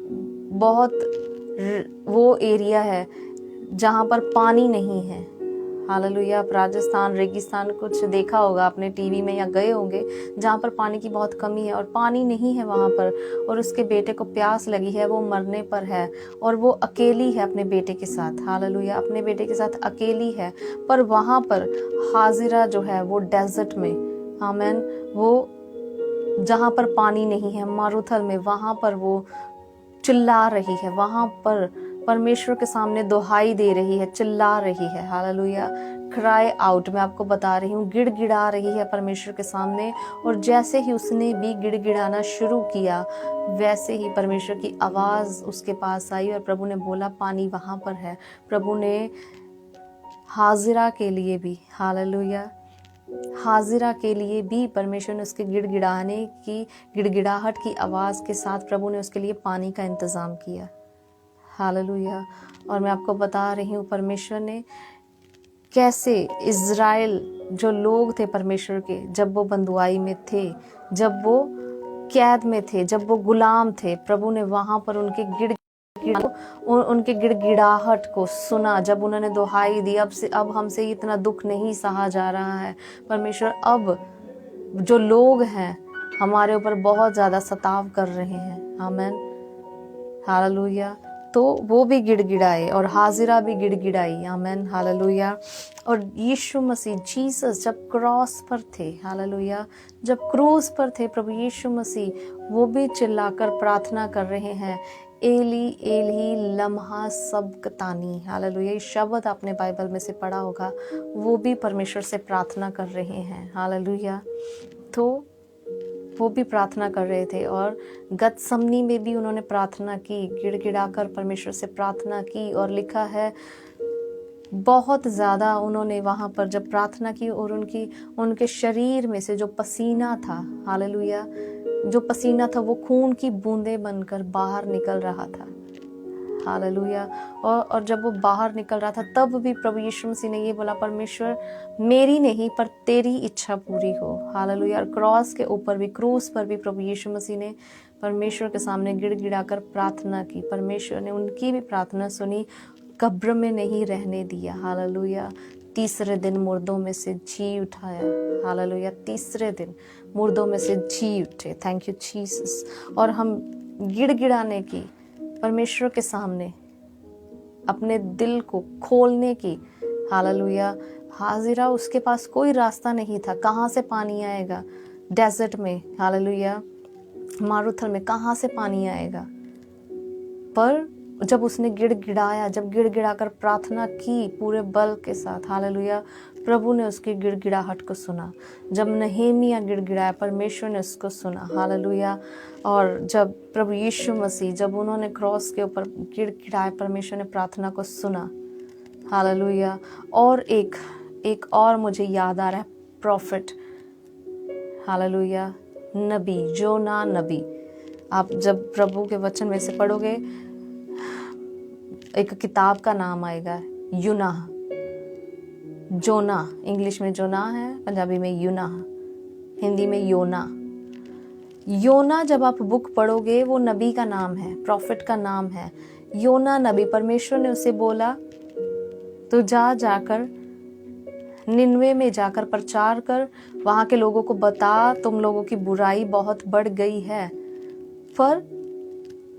बहुत वो एरिया है जहाँ पर पानी नहीं है। हालेलुया। आप राजस्थान रेगिस्तान कुछ देखा होगा आपने टीवी में या गए होंगे, जहाँ पर पानी की बहुत कमी है और पानी नहीं है वहाँ पर, और उसके बेटे को प्यास लगी है, वो मरने पर है और वो अकेली है अपने बेटे के साथ। हालेलुया, अपने बेटे के साथ अकेली है। पर वहाँ पर हाजिरा जो है वो डेजर्ट में, आमेन, वो जहाँ पर पानी नहीं है, मारुथल में, वहाँ पर वो चिल्ला रही है, वहाँ पर परमेश्वर के सामने दुहाई दे रही है, चिल्ला रही है। हालेलुया, क्राई आउट, मैं आपको बता रही हूँ, गिड़गिड़ा रही है परमेश्वर के सामने। और जैसे ही उसने भी गिड़गिड़ाना शुरू किया, वैसे ही परमेश्वर की आवाज़ उसके पास आई और प्रभु ने बोला पानी वहाँ पर है। प्रभु ने हाजिरा के लिए भी, हालेलुया, हाजिरा के लिए भी परमेश्वर ने उसके गिड़गिड़ाने की, गिड़गिड़ाहट की आवाज़ के साथ प्रभु ने उसके लिए पानी का इंतज़ाम किया। हालेलुया। और मैं आपको बता रही हूँ परमेश्वर ने कैसे इज़राइल जो लोग थे परमेश्वर के, जब वो बंदुआई में थे, जब वो कैद में थे, जब वो गुलाम थे, प्रभु ने वहाँ पर उनके उनके गिड़गिड़ाहट को सुना। जब उन्होंने दुहाई दी, अब हमसे इतना दुख नहीं सहा जा रहा है परमेश्वर, अब जो लोग हैं हमारे ऊपर बहुत ज़्यादा सताव कर रहे हैं। Amen, hallelujah. तो वो भी गिड़गिड़ाए और हाजिरा भी गिड़गिड़ाई। आमेन, हालेलुया। और यीशु मसीह, जीसस, जब क्रॉस पर थे, हालेलुया, जब क्रूस पर थे प्रभु यीशु मसीह, वो भी चिल्लाकर प्रार्थना कर रहे हैं, एली एली लम्हा सबक्तानी। हालेलुया, ये शब्द आपने बाइबल में से पढ़ा होगा। वो भी परमेश्वर से प्रार्थना कर रहे हैं। हालेलुया। तो वो भी प्रार्थना कर रहे थे और गतसमनी में भी उन्होंने प्रार्थना की, गिड़गिड़ाकर परमेश्वर से प्रार्थना की। और लिखा है बहुत ज़्यादा उन्होंने वहाँ पर जब प्रार्थना की और उनके शरीर में से जो पसीना था, हालेलुया, जो पसीना था वो खून की बूंदें बनकर बाहर निकल रहा था। हालेलुया। और जब वो बाहर निकल रहा था तब भी प्रभु यीशु मसीह ने ये बोला, परमेश्वर मेरी नहीं पर तेरी इच्छा पूरी हो। हालेलुया। और क्रॉस के ऊपर भी, क्रूस पर भी प्रभु यीशु मसीह ने परमेश्वर के सामने गिड़गिड़ाकर प्रार्थना की। परमेश्वर ने उनकी भी प्रार्थना सुनी, कब्र में नहीं रहने दिया। हालेलुया। तीसरे दिन मुर्दों में से जी उठाया। हालेलुया। तीसरे दिन मुर्दों में से जी उठे। Thank you Jesus. और हम गिड़गिड़ाने की, परमेश्वर के सामने अपने दिल को खोलने की, हालेलुया, हाजिरा, उसके पास कोई रास्ता नहीं था। कहाँ से पानी आएगा डेजर्ट में, हालेलुया, मारुथल में कहाँ से पानी आएगा। पर जब उसने गिड़गिड़ाया, जब गिड़गिड़ाकर प्रार्थना की पूरे बल के साथ, हालेलुया, प्रभु ने उसकी गिड़गिड़ाहट को सुना। जब नहेमिया गिड़गिड़ाया, परमेश्वर ने उसको सुना। हालेलुया। और जब प्रभु यीशु मसीह, जब उन्होंने क्रॉस के ऊपर गिड़गिड़ाया, परमेश्वर ने प्रार्थना को सुना। हालेलुया। और एक और मुझे याद आ रहा है, प्रॉफिट, हालेलुया, नबी, जोना नबी। आप जब प्रभु के वचन में से पढ़ोगे, एक किताब का नाम आएगा यूना, जोना, इंग्लिश में जोना है, पंजाबी में यूना, हिंदी में योना। योना जब आप बुक पढ़ोगे, वो नबी का नाम है, प्रॉफिट का नाम है, योना नबी। परमेश्वर ने उसे बोला तो जाकर निन्वे में जाकर प्रचार कर, वहाँ के लोगों को बता, तुम लोगों की बुराई बहुत बढ़ गई है। पर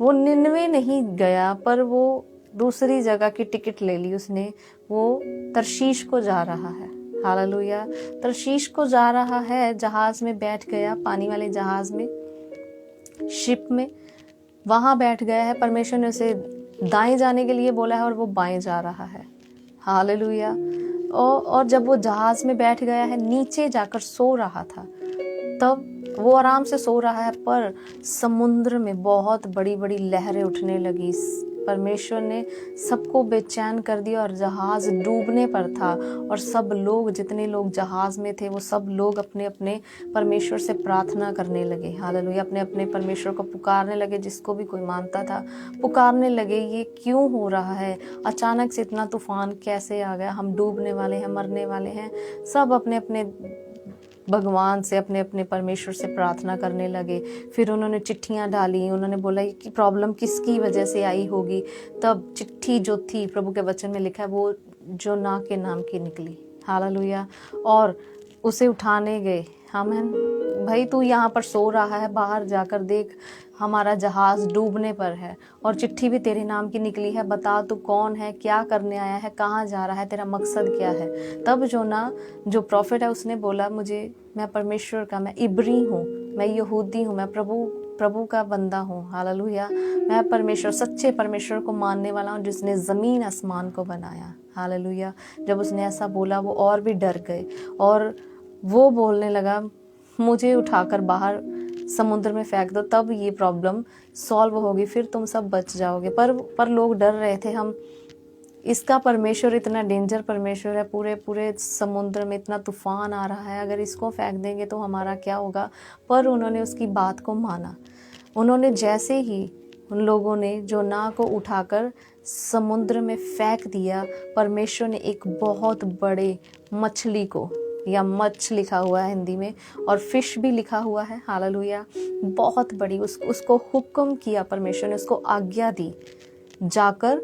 वो निन्वे नहीं गया, पर वो दूसरी जगह की टिकट ले ली उसने। वो तरशीश को जा रहा है। हालेलुया। तरशीश को जा रहा है, जहाज में बैठ गया, पानी वाले जहाज में, शिप में, वहां बैठ गया है। परमेश्वर ने उसे दाएं जाने के लिए बोला है और वो बाएं जा रहा है। हालेलुया। और जब वो जहाज में बैठ गया है, नीचे जाकर सो रहा था, तब वो आराम से सो रहा है, पर समुद्र में बहुत बड़ी बड़ी लहरें उठने लगी। परमेश्वर ने सबको बेचैन कर दिया और जहाज डूबने पर था। और सब लोग, जितने लोग जहाज में थे, वो सब लोग अपने अपने परमेश्वर से प्रार्थना करने लगे। हालेलुया। अपने अपने परमेश्वर को पुकारने लगे, जिसको भी कोई मानता था पुकारने लगे, ये क्यों हो रहा है, अचानक से इतना तूफान कैसे आ गया, हम डूबने वाले हैं, मरने वाले हैं। सब अपने अपने भगवान से, अपने अपने परमेश्वर से प्रार्थना करने लगे। फिर उन्होंने चिट्ठियां डाली, उन्होंने बोला कि प्रॉब्लम किसकी वजह से आई होगी। तब चिट्ठी जो थी प्रभु के वचन में लिखा है, वो जोना के नाम की निकली। हालेलुया। और उसे उठाने गए। आमीन। भाई तू यहाँ पर सो रहा है, बाहर जाकर देख, हमारा जहाज डूबने पर है और चिट्ठी भी तेरे नाम की निकली है। बता तू कौन है, क्या करने आया है, कहाँ जा रहा है, तेरा मकसद क्या है। तब जोना जो प्रॉफिट है उसने बोला, मैं परमेश्वर का, मैं इब्री हूँ, मैं यहूदी हूँ, मैं प्रभु का बंदा हूँ। हालेलुया। मैं परमेश्वर, सच्चे परमेश्वर को मानने वाला हूँ, जिसने ज़मीन आसमान को बनाया। हालेलुया। जब उसने ऐसा बोला, वो और भी डर गए और वो बोलने लगा, मुझे उठाकर बाहर समुद्र में फेंक दो, तब ये प्रॉब्लम सॉल्व होगी, फिर तुम सब बच जाओगे। पर लोग डर रहे थे, हम इसका परमेश्वर इतना डेंजर परमेश्वर है, पूरे पूरे समुद्र में इतना तूफान आ रहा है, अगर इसको फेंक देंगे तो हमारा क्या होगा। पर उन्होंने उसकी बात को माना। उन्होंने जैसे ही उन लोगों ने जोना को उठाकर समुद्र में फेंक दिया, परमेश्वर ने एक बहुत बड़े मछली को, या मच्छ लिखा हुआ है हिंदी में, और फिश भी लिखा हुआ है। हालेलुया। बहुत बड़ी, उसको हुक्म किया परमेश्वर ने, उसको आज्ञा दी, जाकर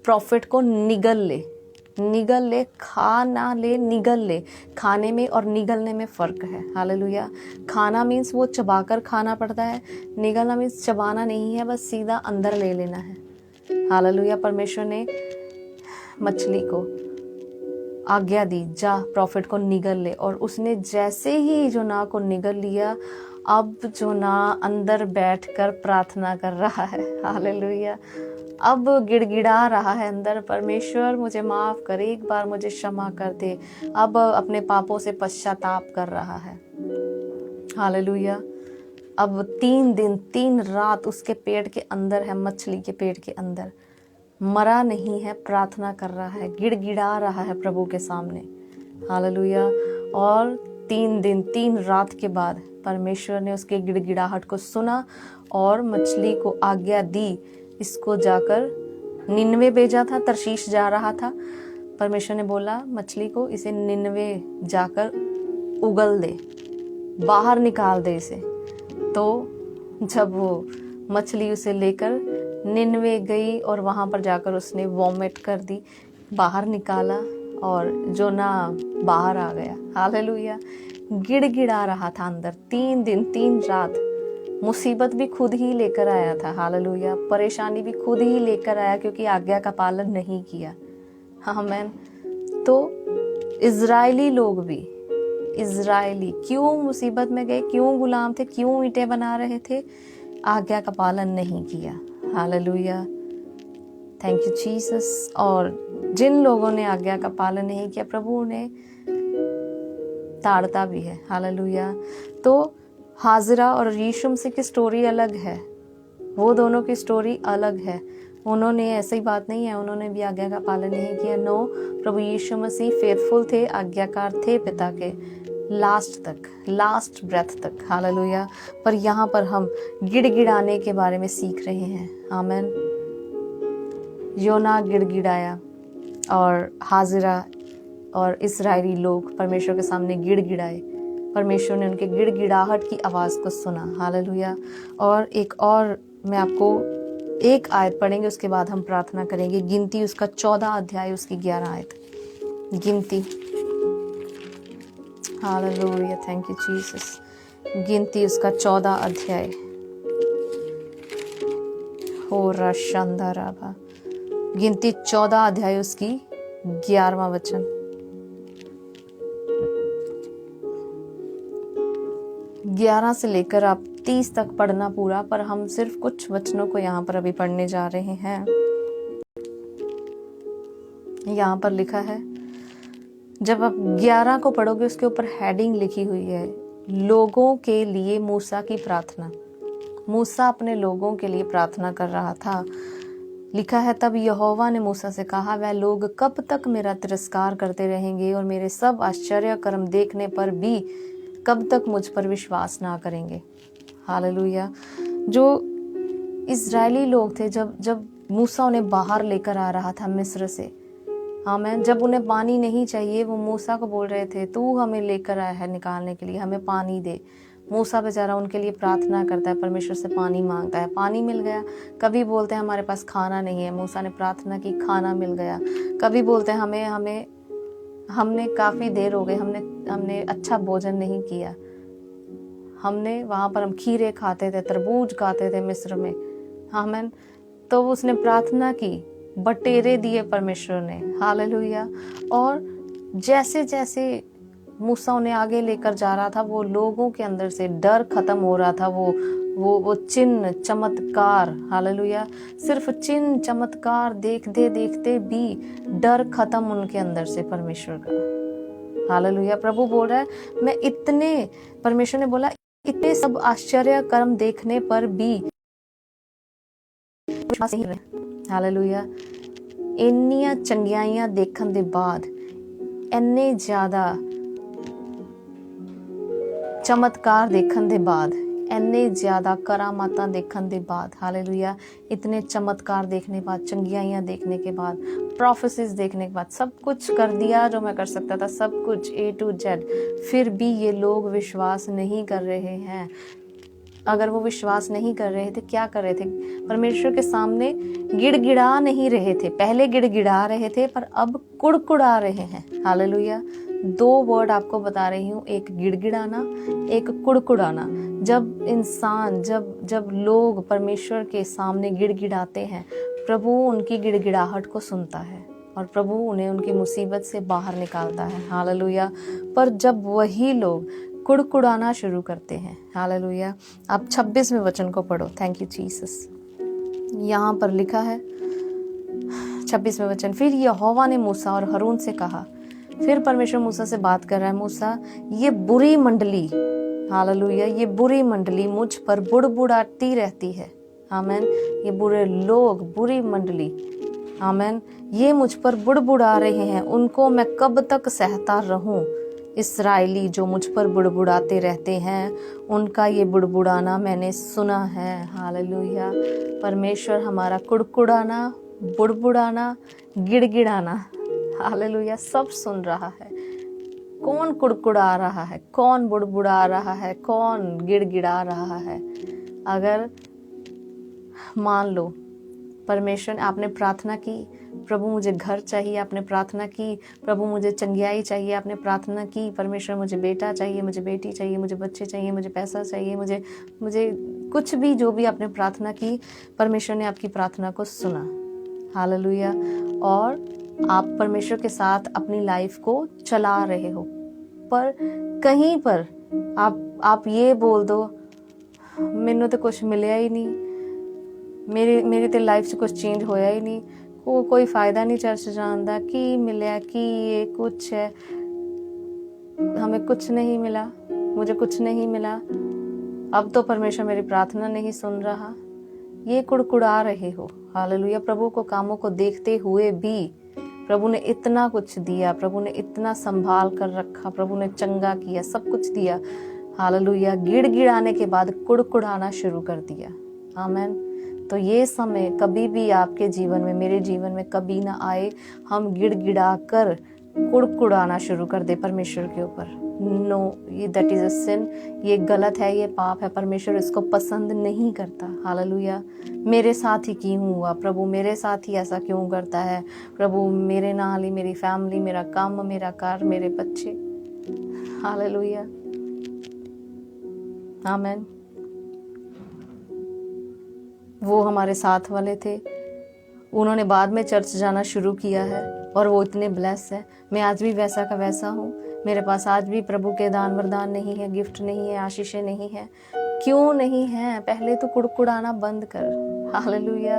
प्रॉफिट को निगल ले, खा ना ले, निगल ले। खाने में और निगलने में फ़र्क है। हालेलुया। खाना मीन्स वो चबाकर खाना पड़ता है, निगलना मीन्स चबाना नहीं है, बस सीधा अंदर ले लेना है। हालेलुया। परमेश्वर ने मछली को आज्ञा दी, जा प्रॉफिट को निगल ले, और उसने जैसे ही जोना को निगल लिया, अब जोना अंदर बैठकर प्रार्थना कर रहा है। हालेलुया। अब गिड़गिड़ा रहा है अंदर, परमेश्वर मुझे माफ़ कर, एक बार मुझे क्षमा कर दे। अब अपने पापों से पश्चाताप कर रहा है। हालेलुया। अब 3 दिन 3 रात उसके पेट के अंदर है, मछली के पेट के अंदर, मरा नहीं है, प्रार्थना कर रहा है, गिड़गिड़ा रहा है प्रभु के सामने। हालेलुया। और 3 दिन 3 रात के बाद परमेश्वर ने उसके गिड़गिड़ाहट को सुना और मछली को आज्ञा दी, इसको जाकर निनवे भेजा था, तरशीश जा रहा था। परमेश्वर ने बोला मछली को, इसे निनवे जाकर उगल दे, बाहर निकाल दे इसे। तो जब वो मछली उसे लेकर निनवे गई और वहाँ पर जाकर उसने वॉमिट कर दी, बाहर निकाला और जोना बाहर आ गया। हालेलुया। गिड़गिड़ा रहा था अंदर 3 दिन 3 रात। मुसीबत भी खुद ही लेकर आया था। हालेलुया। परेशानी भी खुद ही लेकर आया, क्योंकि आज्ञा का पालन नहीं किया। आमीन। तो इजरायली लोग भी, इजरायली क्यों मुसीबत में गए, क्यों गुलाम थे, क्यों ईंटें बना रहे थे, आज्ञा का पालन नहीं किया। हालेलुया। Thank you Jesus. और जिन लोगों ने आज्ञा का पालन नहीं किया, प्रभु उन्हें ताड़ता भी है। हालेलुया। तो हाजिरा और यीशु मसीह की स्टोरी अलग है, वो दोनों की स्टोरी अलग है। उन्होंने, ऐसी बात नहीं है उन्होंने भी आज्ञा का पालन नहीं किया। नो, प्रभु यीशु मसीह फेथफुल थे, आज्ञाकार थे पिता के, लास्ट तक, लास्ट ब्रेथ तक। हालेलुया। पर यहाँ पर हम गिड़गिड़ाने के बारे में सीख रहे हैं। आमीन। योना गिड़गिड़ाया और हाजिरा और इस्राएली लोग परमेश्वर के सामने गिड़गिड़ाए। परमेश्वर ने उनके गिड़गिड़ाहट की आवाज़ को सुना। हालेलुया। और मैं आपको एक आयत पढ़ेंगे, उसके बाद हम प्रार्थना करेंगे। गिनती उसका 14 अध्याय उसकी 11 आयत। गिनती। हालेलुया। Thank you Jesus. गिनती उसका 14 अध्याय। हो रशांदाराभा। गिनती 14 अध्याय उसकी 11वां वचन। 11 से लेकर आप 30 तक पढ़ना पूरा, पर हम सिर्फ कुछ वचनों को यहाँ पर अभी पढ़ने जा रहे हैं। यहाँ पर लिखा है, जब आप 11 को पढ़ोगे उसके ऊपर हेडिंग लिखी हुई है, लोगों के लिए मूसा की प्रार्थना। मूसा अपने लोगों के लिए प्रार्थना कर रहा था। लिखा है, तब यहोवा ने मूसा से कहा, वह लोग कब तक मेरा तिरस्कार करते रहेंगे और मेरे सब आश्चर्य कर्म देखने पर भी कब तक मुझ पर विश्वास ना करेंगे। हालेलुया। जो इजरायली लोग थे, जब मूसा उन्हें बाहर लेकर आ रहा था मिस्र से, आमीन, जब उन्हें पानी नहीं चाहिए, वो मूसा को बोल रहे थे, तू हमें लेकर आया है निकालने के लिए, हमें पानी दे। मूसा बेचारा उनके लिए प्रार्थना करता है, परमेश्वर से पानी मांगता है, पानी मिल गया। कभी बोलते हैं हमारे पास खाना नहीं है, मूसा ने प्रार्थना की, खाना मिल गया। कभी बोलते हैं हमने काफ़ी देर हो गई, हमने अच्छा भोजन नहीं किया, हमने वहाँ पर हम खीरे खाते थे, तरबूज खाते थे मिस्र में, आमीन। तो उसने प्रार्थना की, बटेरे दिए परमेश्वर ने, हालेलुया। और जैसे जैसे मूसा उन्हें आगे लेकर जा रहा था, वो लोगों के अंदर से डर खत्म हो रहा था। वो चिन्ह चमत्कार, हालेलुया, सिर्फ चिन्ह चमत्कार देखते देखते भी डर खत्म उनके अंदर से परमेश्वर का, हालेलुया। प्रभु बोल रहा है, मैं इतने, परमेश्वर ने बोला, इतने सब आश्चर्य कर्म देखने पर भी, हालेलुया, ਇੰਨੀਆਂ ਚੰਗਿਆਈਆਂ ਦੇਖਣ ਦੇ ਬਾਅਦ, ਇੰਨੇ ਜ਼ਿਆਦਾ चमत्कार देखने के बाद, इन्ने ज़्यादा करामातां देखने के बाद, हालेलुया, इतने चमत्कार देखने के बाद, चंगियाइयाँ देखने के बाद, प्रोफेसीज देखने के बाद, सब कुछ कर दिया जो मैं कर सकता था, सब कुछ A to Z, फिर भी ये लोग विश्वास नहीं कर रहे हैं। अगर वो विश्वास नहीं कर रहे थे, क्या कर रहे थे? परमेश्वर के सामने गिड़गिड़ा नहीं रहे थे। पहले गिड़गिड़ा रहे थे, पर अब कुड़कुड़ा रहे हैं। हालेलुया। 2 वर्ड आपको बता रही हूँ, एक गिड़गिड़ाना, एक कुड़कुड़ाना। जब इंसान, जब लोग परमेश्वर के सामने गिड़गिड़ाते हैं, प्रभु उनकी गिड़गिड़ाहट को सुनता है और प्रभु उन्हें उनकी मुसीबत से बाहर निकालता है। हालेलुया। पर जब वही लोग कुड़कुड़ाना शुरू करते हैं, हालेलुया। आप 26वें वचन को पढ़ो। Thank you Jesus. यहाँ पर लिखा है 26वें वचन, फिर यहोवा ने मूसा और हारून से कहा, फिर परमेश्वर मूसा से बात कर रहा है, मूसा, ये बुरी मंडली, हालेलुया, ये बुरी मंडली मुझ पर बुड़बुड़ाती रहती है, आमीन। ये बुरे लोग, बुरी मंडली, आमीन, ये मुझ पर बुड़बुड़ा रहे हैं, उनको मैं कब तक सहता रहूं? इस्राएली जो मुझ पर बुड़बुड़ाते रहते हैं, उनका ये बुड़बुड़ाना मैंने सुना है। हालेलुया। परमेश्वर हमारा कुड़कुड़ाना, बुड़बुड़ाना, गिड़गिड़ाना, हालेलुया, सब सुन रहा है। कौन कुड़कुड़ा रहा है, कौन बुड़बुड़ा रहा है, कौन गिड़गिड़ा रहा है? अगर मान लो परमेश्वर, आपने प्रार्थना की, प्रभु मुझे घर चाहिए, आपने प्रार्थना की, प्रभु मुझे चंगियाई चाहिए, आपने प्रार्थना की, परमेश्वर मुझे बेटा चाहिए, मुझे बेटी चाहिए, मुझे बच्चे चाहिए, मुझे पैसा चाहिए, मुझे कुछ भी, जो भी आपने प्रार्थना की, परमेश्वर ने आपकी प्रार्थना को सुना। हालेलुया। और आप परमेश्वर के साथ अपनी लाइफ को चला रहे हो, पर कहीं पर आप ये बोल दो, मैनू तो कुछ मिलया ही नहीं, मेरी तो लाइफ से कुछ चेंज होया ही नहीं, कोई फायदा नहीं चर्च जाने का, की मिलया, कि ये कुछ है, हमें कुछ नहीं मिला, मुझे कुछ नहीं मिला, अब तो परमेश्वर मेरी प्रार्थना नहीं सुन रहा, ये कुड़कुड़ा रहे हो। हालेलुया। प्रभु को कामों को देखते हुए भी प्रभु ने इतना कुछ दिया, प्रभु ने इतना संभाल कर रखा, प्रभु ने चंगा किया, सब कुछ दिया। हालेलुया। गिड़गिड़ाने के बाद कुड़कुड़ाना शुरू कर दिया। आमीन। तो ये समय कभी भी आपके जीवन में, मेरे जीवन में कभी ना आए हम गिड़गिड़ा कर कुड़कुड़ाना शुरू कर दे परमेश्वर के ऊपर। नो, ये दैट इज अ सिन, ये गलत है, ये पाप है, परमेश्वर इसको पसंद नहीं करता। हालेलुया। मेरे साथ ही क्यों हुआ प्रभु, मेरे साथ ही ऐसा क्यों करता है प्रभु, मेरे नाल ही मेरी फैमिली, मेरा काम, मेरा कार, मेरे बच्चे। हालेलुया। आमीन। वो हमारे साथ वाले थे, उन्होंने बाद में चर्च जाना शुरू किया है और वो इतने ब्लेस है। मैं आज भी वैसा का वैसा हूँ, मेरे पास आज भी प्रभु के दान वरदान नहीं है, गिफ्ट नहीं है, आशीषें नहीं है। क्यों नहीं है? पहले तो कुड़कुड़ाना बंद कर। हालेलुया।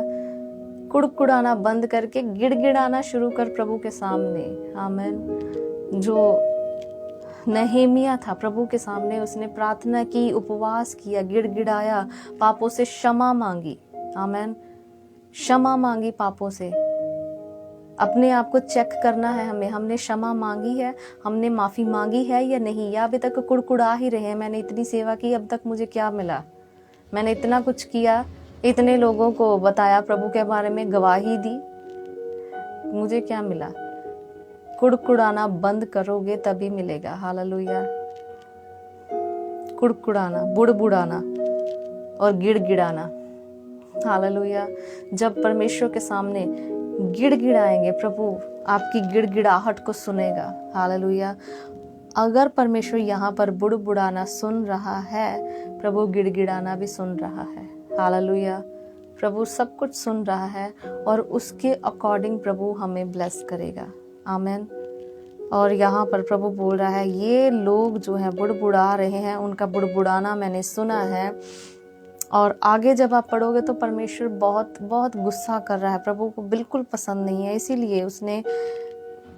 कुड़कुड़ाना बंद करके गिड़गिड़ाना शुरू कर प्रभु के सामने। आमीन। जो नहेमिया था, प्रभु के सामने उसने प्रार्थना की, उपवास किया, गिड़गिड़ाया, पापों से क्षमा मांगी। आमीन। क्षमा मांगी पापों से। अपने आप को चेक करना है हमें, हमने क्षमा मांगी है, हमने माफी मांगी है या नहीं, या अभी तक कुड़कुड़ा ही रहे हैं। मैंने इतनी सेवा की, अब तक मुझे क्या मिला? मैंने इतना कुछ किया, इतने लोगों को बताया प्रभु के बारे में, गवाही दी, मुझे क्या मिला? कुड़कुड़ाना बंद करोगे तभी मिलेगा। हालेलुया। कुड़कुड़ाना, बुड़बुड़ाना और गिड़गिड़ाना। हालेलुया। जब परमेश्वर के सामने गिड़गिड़ाएंगे, प्रभु आपकी गिड़गिड़ाहट को सुनेगा। हालेलुया। अगर परमेश्वर यहाँ पर बुड़बुड़ाना सुन रहा है, प्रभु गिड़गिड़ाना भी सुन रहा है। हालेलुया। प्रभु सब कुछ सुन रहा है और उसके अकॉर्डिंग प्रभु हमें ब्लेस करेगा। आमीन। और यहाँ पर प्रभु बोल रहा है, ये लोग जो है बुड़बुड़ा रहे हैं, उनका बुड़बुड़ाना मैंने सुना है। और आगे जब आप पढ़ोगे तो परमेश्वर बहुत बहुत गुस्सा कर रहा है, प्रभु को बिल्कुल पसंद नहीं है। इसीलिए उसने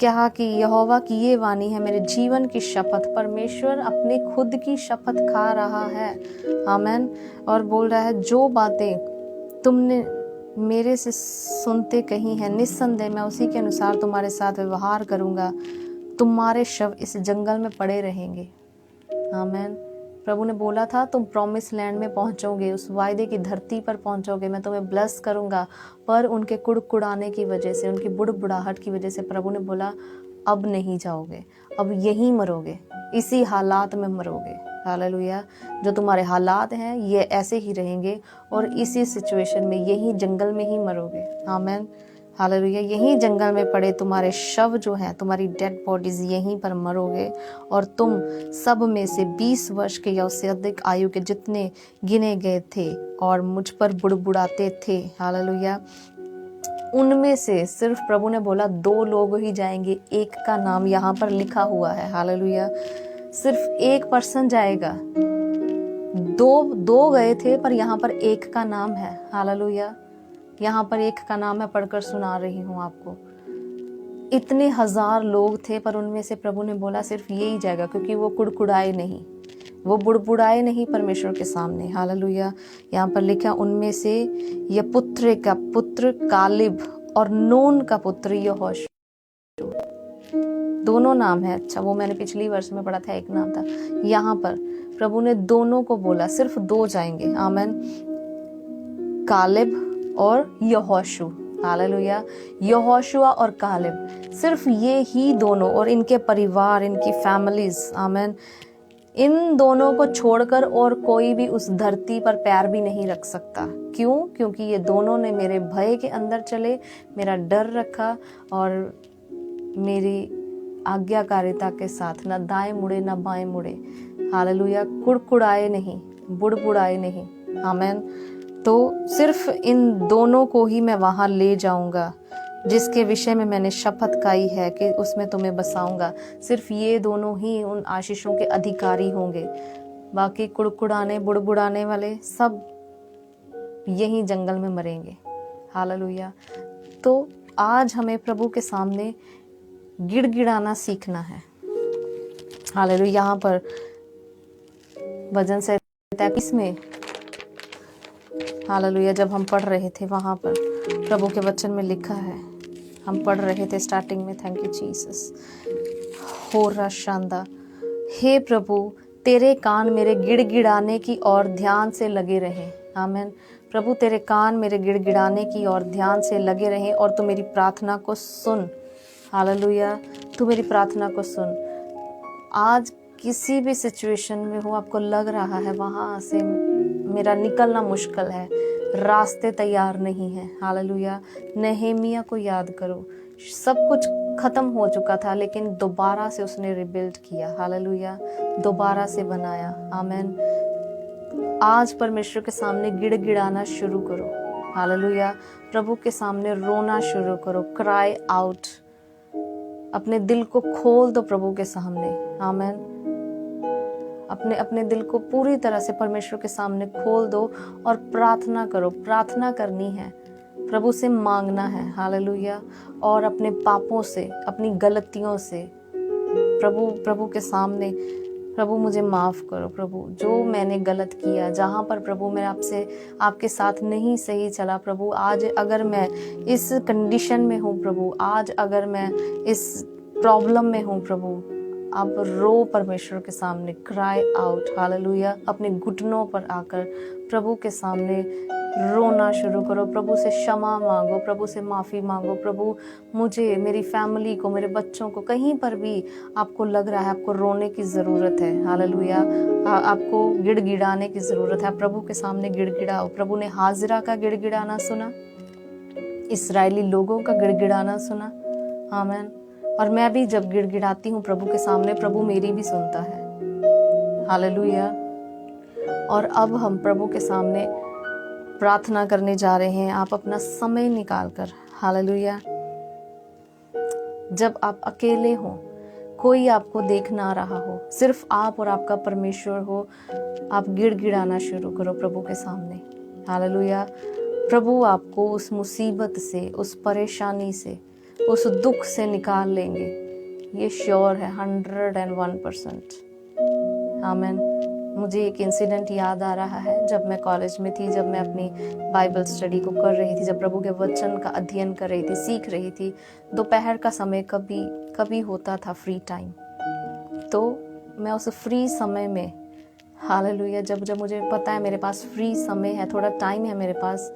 कहा कि यहोवा की ये वाणी है, मेरे जीवन की शपथ। परमेश्वर अपने खुद की शपथ खा रहा है। आमीन। और बोल रहा है, जो बातें तुमने मेरे से सुनते कही हैं, निस्संदेह मैं उसी के अनुसार तुम्हारे साथ व्यवहार करूंगा। तुम्हारे शव इस जंगल में पड़े रहेंगे। आमीन। प्रभु ने बोला था, तुम प्रॉमिस लैंड में पहुंचोगे, उस वायदे की धरती पर पहुंचोगे, मैं तुम्हें ब्लेस करूंगा। पर उनके कुड़कुड़ाने की वजह से, उनकी बुड़बुड़ाहट की वजह से प्रभु ने बोला, अब नहीं जाओगे, अब यहीं मरोगे, इसी हालात में मरोगे। हालेलुया। जो तुम्हारे हालात हैं ये ऐसे ही रहेंगे और इसी सिचुएशन में, यही जंगल में ही मरोगे। आमीन। हालेलुया। यहीं जंगल में पड़े तुम्हारे शव जो हैं, तुम्हारी डेड बॉडीज, यहीं पर मरोगे। और तुम सब में से 20 वर्ष के या उससे अधिक आयु के जितने गिने गए थे और मुझ पर बुड़बुड़ाते थे, हालेलुया, उनमें से सिर्फ प्रभु ने बोला 2 लोग ही जाएंगे। एक का नाम यहाँ पर लिखा हुआ है। हालेलुया। सिर्फ एक पर्सन जाएगा। दो गए थे पर यहाँ पर एक का नाम है। हालेलुया। यहाँ पर एक का नाम मैं पढ़कर सुना रही हूँ आपको। इतने 1000 लोग थे पर उनमें से प्रभु ने बोला सिर्फ ये ही जाएगा, क्योंकि वो कुड़कुड़ाए नहीं, वो बुड़बुड़ाए नहीं परमेश्वर के सामने। हालेलुया। यहाँ पर लिखा, उनमें से यपुत्रे का पुत्र कालिब और नून का पुत्र यहोशू। दोनों नाम है। अच्छा, वो मैंने पिछली वर्ष में पढ़ा था, एक नाम था। यहाँ पर प्रभु ने दोनों को बोला, सिर्फ 2 जाएंगे। आमीन। कालिब और यहोशू। हालेलुया। यहोशुआ और कालिब, सिर्फ ये ही दोनों, और इनके परिवार, इनकी फैमिलीज। आमीन। इन दोनों को छोड़कर और कोई भी उस धरती पर पैर भी नहीं रख सकता। क्यों? क्योंकि ये दोनों ने मेरे भय के अंदर चले, मेरा डर रखा और मेरी आज्ञाकारिता के साथ न दाएं मुड़े न बाएं मुड़े। हालेलुया। कुड़कुड़ाए नहीं, बुड़बुड़ाए नहीं। आमीन। तो सिर्फ इन दोनों को ही मैं वहां ले जाऊंगा, जिसके विषय में मैंने शपथ खाई है कि उसमें तुम्हें बसाऊंगा। सिर्फ ये दोनों ही उन आशीषों के अधिकारी होंगे। बाकी कुड़कुड़ाने बुड़बुड़ाने वाले सब यहीं जंगल में मरेंगे। हालेलुया। तो आज हमें प्रभु के सामने गिड़गिड़ाना सीखना है। हालेलुया। यहाँ पर भजन 33 में, हालेलुया, जब हम पढ़ रहे थे वहाँ पर प्रभु के वचन में लिखा है, हम पढ़ रहे थे स्टार्टिंग में, थैंक यू जीसस। हो रा शांदा, हे प्रभु तेरे कान मेरे गिड़गिड़ाने की ओर ध्यान से लगे रहें। आमीन। प्रभु तेरे कान मेरे गिड़गिड़ाने की ओर ध्यान से लगे रहें और तू मेरी प्रार्थना को सुन। हालेलुया। तू मेरी प्रार्थना को सुन। आज किसी भी सिचुएशन में हो, आपको लग रहा है वहाँ से मेरा निकलना मुश्किल है, रास्ते तैयार नहीं है। हालेलुया। नहेमिया को याद करो, सब कुछ खत्म हो चुका था लेकिन दोबारा से उसने रिबिल्ड किया। हालेलुया। दोबारा से बनाया। आमीन। आज परमेश्वर के सामने गिड़गिड़ाना शुरू करो। हालेलुया। प्रभु के सामने रोना शुरू करो। Cry out. अपने दिल को खोल दो प्रभु के सामने। आमीन। अपने दिल को पूरी तरह से परमेश्वर के सामने खोल दो और प्रार्थना करो। प्रार्थना करनी है। प्रभु से मांगना है, हालेलुया, और अपने पापों से, अपनी गलतियों से प्रभु के सामने, प्रभु मुझे माफ़ करो प्रभु, जो मैंने गलत किया, जहाँ पर प्रभु मैं आपके साथ नहीं सही चला प्रभु, आज अगर मैं इस कंडीशन में हूँ प्रभु, आज अगर मैं इस प्रॉब्लम में हूँ प्रभु, आप रो परमेश्वर के सामने, क्राई आउट, हालेलुया, अपने घुटनों पर आकर प्रभु के सामने रोना शुरू करो, प्रभु से क्षमा मांगो, प्रभु से माफ़ी मांगो, प्रभु मुझे, मेरी फैमिली को, मेरे बच्चों को, कहीं पर भी आपको लग रहा है आपको रोने की ज़रूरत है, हालेलुया, आपको गिड़गिड़ाने की ज़रूरत है, प्रभु के सामने गिड़गिड़ाओ। प्रभु ने हाजिरा का गिड़गिड़ाना सुना, इस्राएली लोगों का गिड़गिड़ाना सुना, आमीन। और मैं भी जब गिड़गिड़ाती हूँ प्रभु के सामने, प्रभु मेरी भी सुनता है, हालेलुया। और अब हम प्रभु के सामने प्रार्थना करने जा रहे हैं। आप अपना समय निकाल कर, हालेलुया, जब आप अकेले हो, कोई आपको देख ना रहा हो, सिर्फ आप और आपका परमेश्वर हो, आप गिड़गिड़ाना शुरू करो प्रभु के सामने, हालेलुया। प्रभु आपको उस मुसीबत से, उस परेशानी से, उस दुख से निकाल लेंगे, ये श्योर है 101%, आमीन। मुझे एक इंसिडेंट याद आ रहा है, जब मैं कॉलेज में थी, जब मैं अपनी बाइबल स्टडी को कर रही थी, जब प्रभु के वचन का अध्ययन कर रही थी, सीख रही थी, दोपहर का समय कभी होता था फ्री टाइम, तो मैं उस फ्री समय में, हालेलुया, जब मुझे पता है मेरे पास फ्री समय है, थोड़ा टाइम है मेरे पास,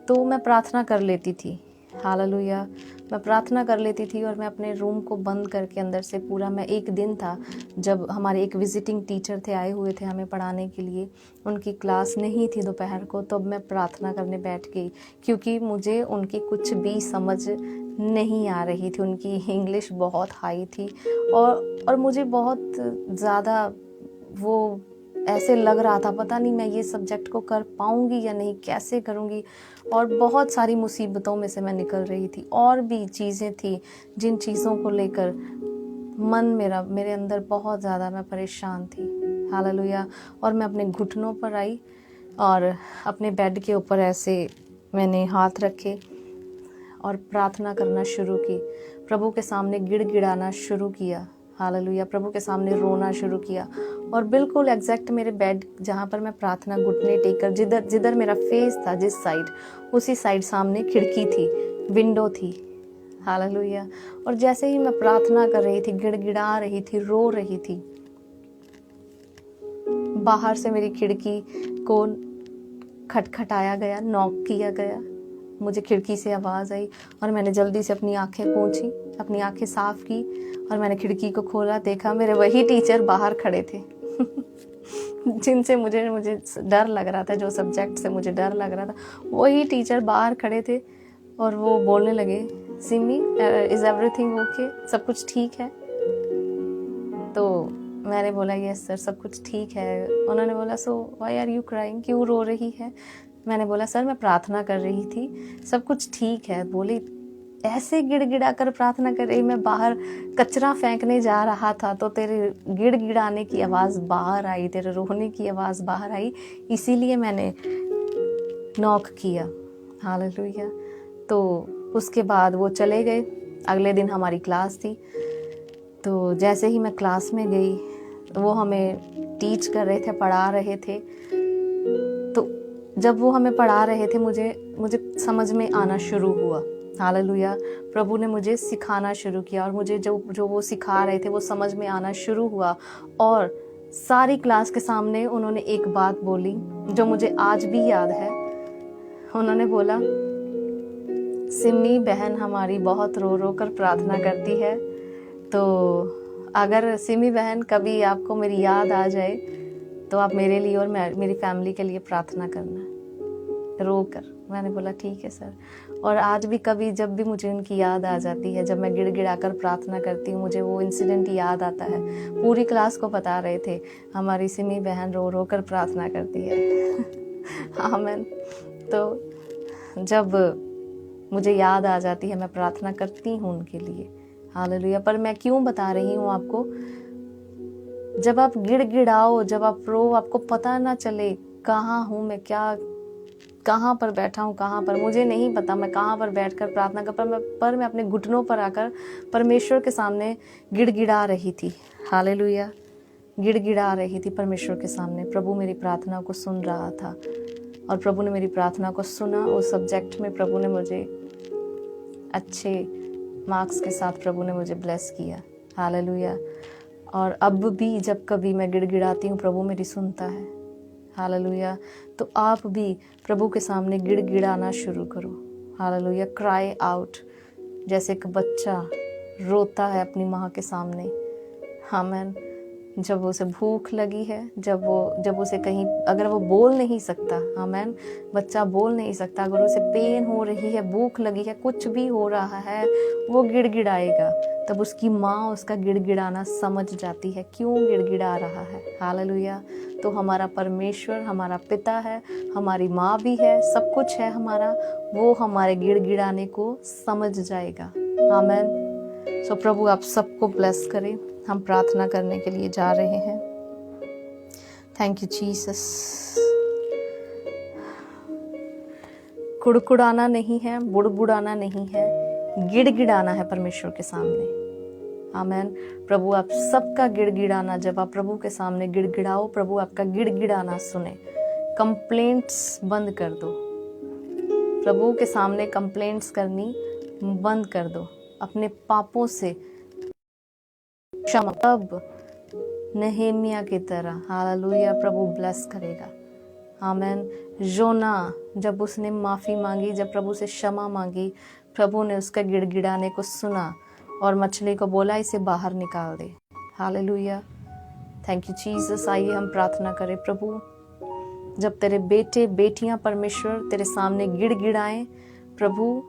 तो मैं प्रार्थना कर लेती थी, हालेलुया, मैं प्रार्थना कर लेती थी। और मैं अपने रूम को बंद करके अंदर से पूरा, मैं एक दिन था जब हमारे एक विजिटिंग टीचर थे, आए हुए थे हमें पढ़ाने के लिए, उनकी क्लास नहीं थी दोपहर को, तो मैं प्रार्थना करने बैठ गई, क्योंकि मुझे उनकी कुछ भी समझ नहीं आ रही थी, उनकी इंग्लिश बहुत हाई थी, और मुझे बहुत ज़्यादा वो ऐसे लग रहा था, पता नहीं मैं ये सब्जेक्ट को कर पाऊंगी या नहीं, कैसे करूंगी, और बहुत सारी मुसीबतों में से मैं निकल रही थी, और भी चीज़ें थी जिन चीज़ों को लेकर मन मेरे अंदर बहुत ज़्यादा, मैं परेशान थी, हालेलुया। और मैं अपने घुटनों पर आई और अपने बेड के ऊपर ऐसे मैंने हाथ रखे और प्रार्थना करना शुरू की, प्रभु के सामने गिड़गिड़ाना शुरू किया, हालेलुया, प्रभु के सामने रोना शुरू किया। और बिल्कुल एग्जैक्ट मेरे बेड जहाँ पर मैं प्रार्थना घुटने टेक कर, जिधर मेरा फेस था, जिस साइड, उसी साइड सामने खिड़की थी, विंडो थी, हालेलुया। और जैसे ही मैं प्रार्थना कर रही थी, गिड़गिड़ा रही थी, रो रही थी, बाहर से मेरी खिड़की को खटखटाया गया, नॉक किया गया, मुझे खिड़की से आवाज़ आई और मैंने जल्दी से अपनी आंखें पोंछी, अपनी आंखें साफ की और मैंने खिड़की को खोला, देखा मेरे वही टीचर बाहर खड़े थे जिनसे मुझे डर लग रहा था, जो सब्जेक्ट से मुझे डर लग रहा था, वही टीचर बाहर खड़े थे और वो बोलने लगे, सिमी, इज़ एवरीथिंग ओके, सब कुछ ठीक है? तो मैंने बोला यस सर, सब कुछ ठीक है। उन्होंने बोला so why are you crying, क्यों रो रही है? मैंने बोला सर मैं प्रार्थना कर रही थी, सब कुछ ठीक है। बोली ऐसे गिड़गिड़ा कर प्रार्थना कर रही, मैं बाहर कचरा फेंकने जा रहा था तो तेरे गिड़गिड़ाने की आवाज़ बाहर आई, तेरे रोने की आवाज़ बाहर आई, इसीलिए मैंने नॉक किया, हालेलुया। तो उसके बाद वो चले गए। अगले दिन हमारी क्लास थी, तो जैसे ही मैं क्लास में गई, वो हमें टीच कर रहे थे, पढ़ा रहे थे। तो जब वो हमें पढ़ा रहे थे, मुझे समझ में आना शुरू हुआ, हालेलुया। प्रभु ने मुझे सिखाना शुरू किया और मुझे जो वो सिखा रहे थे वो समझ में आना शुरू हुआ। और सारी क्लास के सामने उन्होंने एक बात बोली जो मुझे आज भी याद है। उन्होंने बोला, सिमी बहन हमारी बहुत रो रो कर प्रार्थना करती है, तो अगर सिमी बहन कभी आपको मेरी याद आ जाए तो आप मेरे लिए और मेरी फैमिली के लिए प्रार्थना करना रो कर। मैंने बोला ठीक है सर। और आज भी कभी जब भी मुझे उनकी याद आ जाती है, जब मैं गिड़गिड़ा कर प्रार्थना करती हूँ, मुझे वो इंसिडेंट याद आता है। पूरी क्लास को बता रहे थे हमारी सिमी बहन रो रो कर प्रार्थना करती है आमीन। तो जब मुझे याद आ जाती है, मैं प्रार्थना करती हूँ उनके लिए, हालेलुया। पर मैं क्यों बता रही हूँ आपको, जब आप गिड़गिड़ाओ, जब आप रो, आपको पता ना चले कहाँ हूँ मैं, क्या कहाँ पर बैठा हूँ, कहाँ पर, मुझे नहीं पता मैं कहाँ पर बैठकर प्रार्थना कर, पर मैं अपने घुटनों पर आकर परमेश्वर के सामने गिड़गिड़ा रही थी। हालेलुया, गिड़गिड़ा रही थी परमेश्वर के सामने। प्रभु मेरी प्रार्थना को सुन रहा था और प्रभु ने मेरी प्रार्थना को सुना। उस सब्जेक्ट में प्रभु ने मुझे अच्छे मार्क्स के साथ प्रभु ने मुझे ब्लेस किया। हालेलुया। और अब भी जब कभी मैं गिड़गिड़ाती हूँ, प्रभु मेरी सुनता है। हालेलुया। तो आप भी प्रभु के सामने गिड़गिड़ाना शुरू करो। हालेलुया। क्राई आउट, जैसे एक बच्चा रोता है अपनी माँ के सामने। आमीन। जब उसे भूख लगी है, जब उसे कहीं, अगर वो बोल नहीं सकता, आमीन, बच्चा बोल नहीं सकता, अगर उसे पेन हो रही है, भूख लगी है, कुछ भी हो रहा है, वो गिड़गिड़ाएगा। तब उसकी माँ उसका गिड़गिड़ाना समझ जाती है, क्यों गिड़गिड़ा रहा है। हालेलुया। तो हमारा परमेश्वर हमारा पिता है, हमारी माँ भी है, सब कुछ है हमारा, वो हमारे गिड़गिड़ाने को समझ जाएगा। आमीन। सो प्रभु आप सबको ब्लेस करें। हम प्रार्थना करने के लिए जा रहे हैं। Thank you Jesus. कुड़कुड़ाना नहीं है, बुड़बुड़ाना नहीं है, गिड़गिड़ाना है परमेश्वर के सामने। आमीन। प्रभु आप सबका गिड़गिड़ाना, जब आप प्रभु के सामने गिड़गिड़ाओ, प्रभु आपका गिड़गिड़ाना सुने। कंप्लेंट्स बंद कर दो, प्रभु के सामने कंप्लेंट्स करनी बंद कर दो। अपने पापों से क्षमा, अब नहेमिया की तरह। हालेलुया। प्रभु ब्लेस करेगा। आमीन। योना, जब उसने माफ़ी मांगी, जब प्रभु से क्षमा मांगी, प्रभु ने उसका गिड़गिड़ाने को सुना और मछली को बोला इसे बाहर निकाल दे। हालेलुया। Thank you Jesus. आइए हम प्रार्थना करें। प्रभु, जब तेरे बेटे बेटियां परमेश्वर तेरे सामने गिड़गिड़ाएं, प्रभु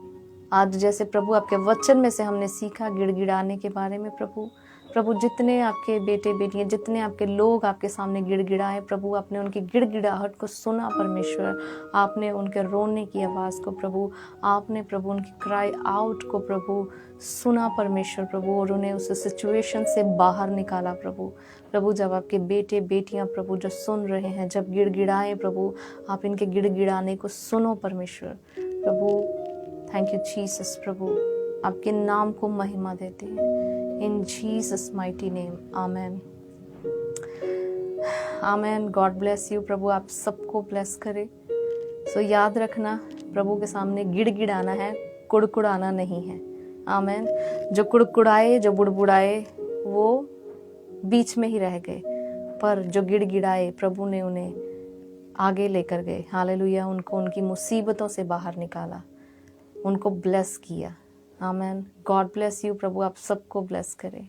आज जैसे प्रभु आपके वचन में से हमने सीखा गिड़गिड़ाने के बारे में, प्रभु जितने आपके बेटे बेटियां, जितने आपके लोग आपके सामने गिड़गिड़ाए, प्रभु आपने उनकी गिड़गिड़ाहट को सुना परमेश्वर, आपने उनके रोने की आवाज़ को प्रभु, आपने प्रभु उनकी क्राई आउट को प्रभु सुना परमेश्वर प्रभु, और उन्हें उस सिचुएशन से बाहर निकाला प्रभु जब आपके बेटे बेटियां प्रभु जो सुन रहे हैं, जब गिड़गिड़ाए प्रभु, आप इनके गिड़गिड़ाने को सुनो परमेश्वर प्रभु। Thank you Jesus. प्रभु आपके नाम को महिमा देते हैं, in Jesus mighty name. Amen. Amen. God bless you. प्रभु आप सबको ब्लेस करे। सो याद रखना, प्रभु के सामने गिड़गिड़ाना है, कुड़कुड़ाना नहीं है। आमेन। जो कुड़कुड़ाए, जो बुड़बुड़ाए, वो बीच में ही रह गए, पर जो गिड़गिड़ाए प्रभु ने उन्हें आगे लेकर गए। हालेलुया। उनको उनकी मुसीबतों से बाहर निकाला, उनको ब्लेस किया। आमेन। God bless you. प्रभु आप सबको ब्लेस करे।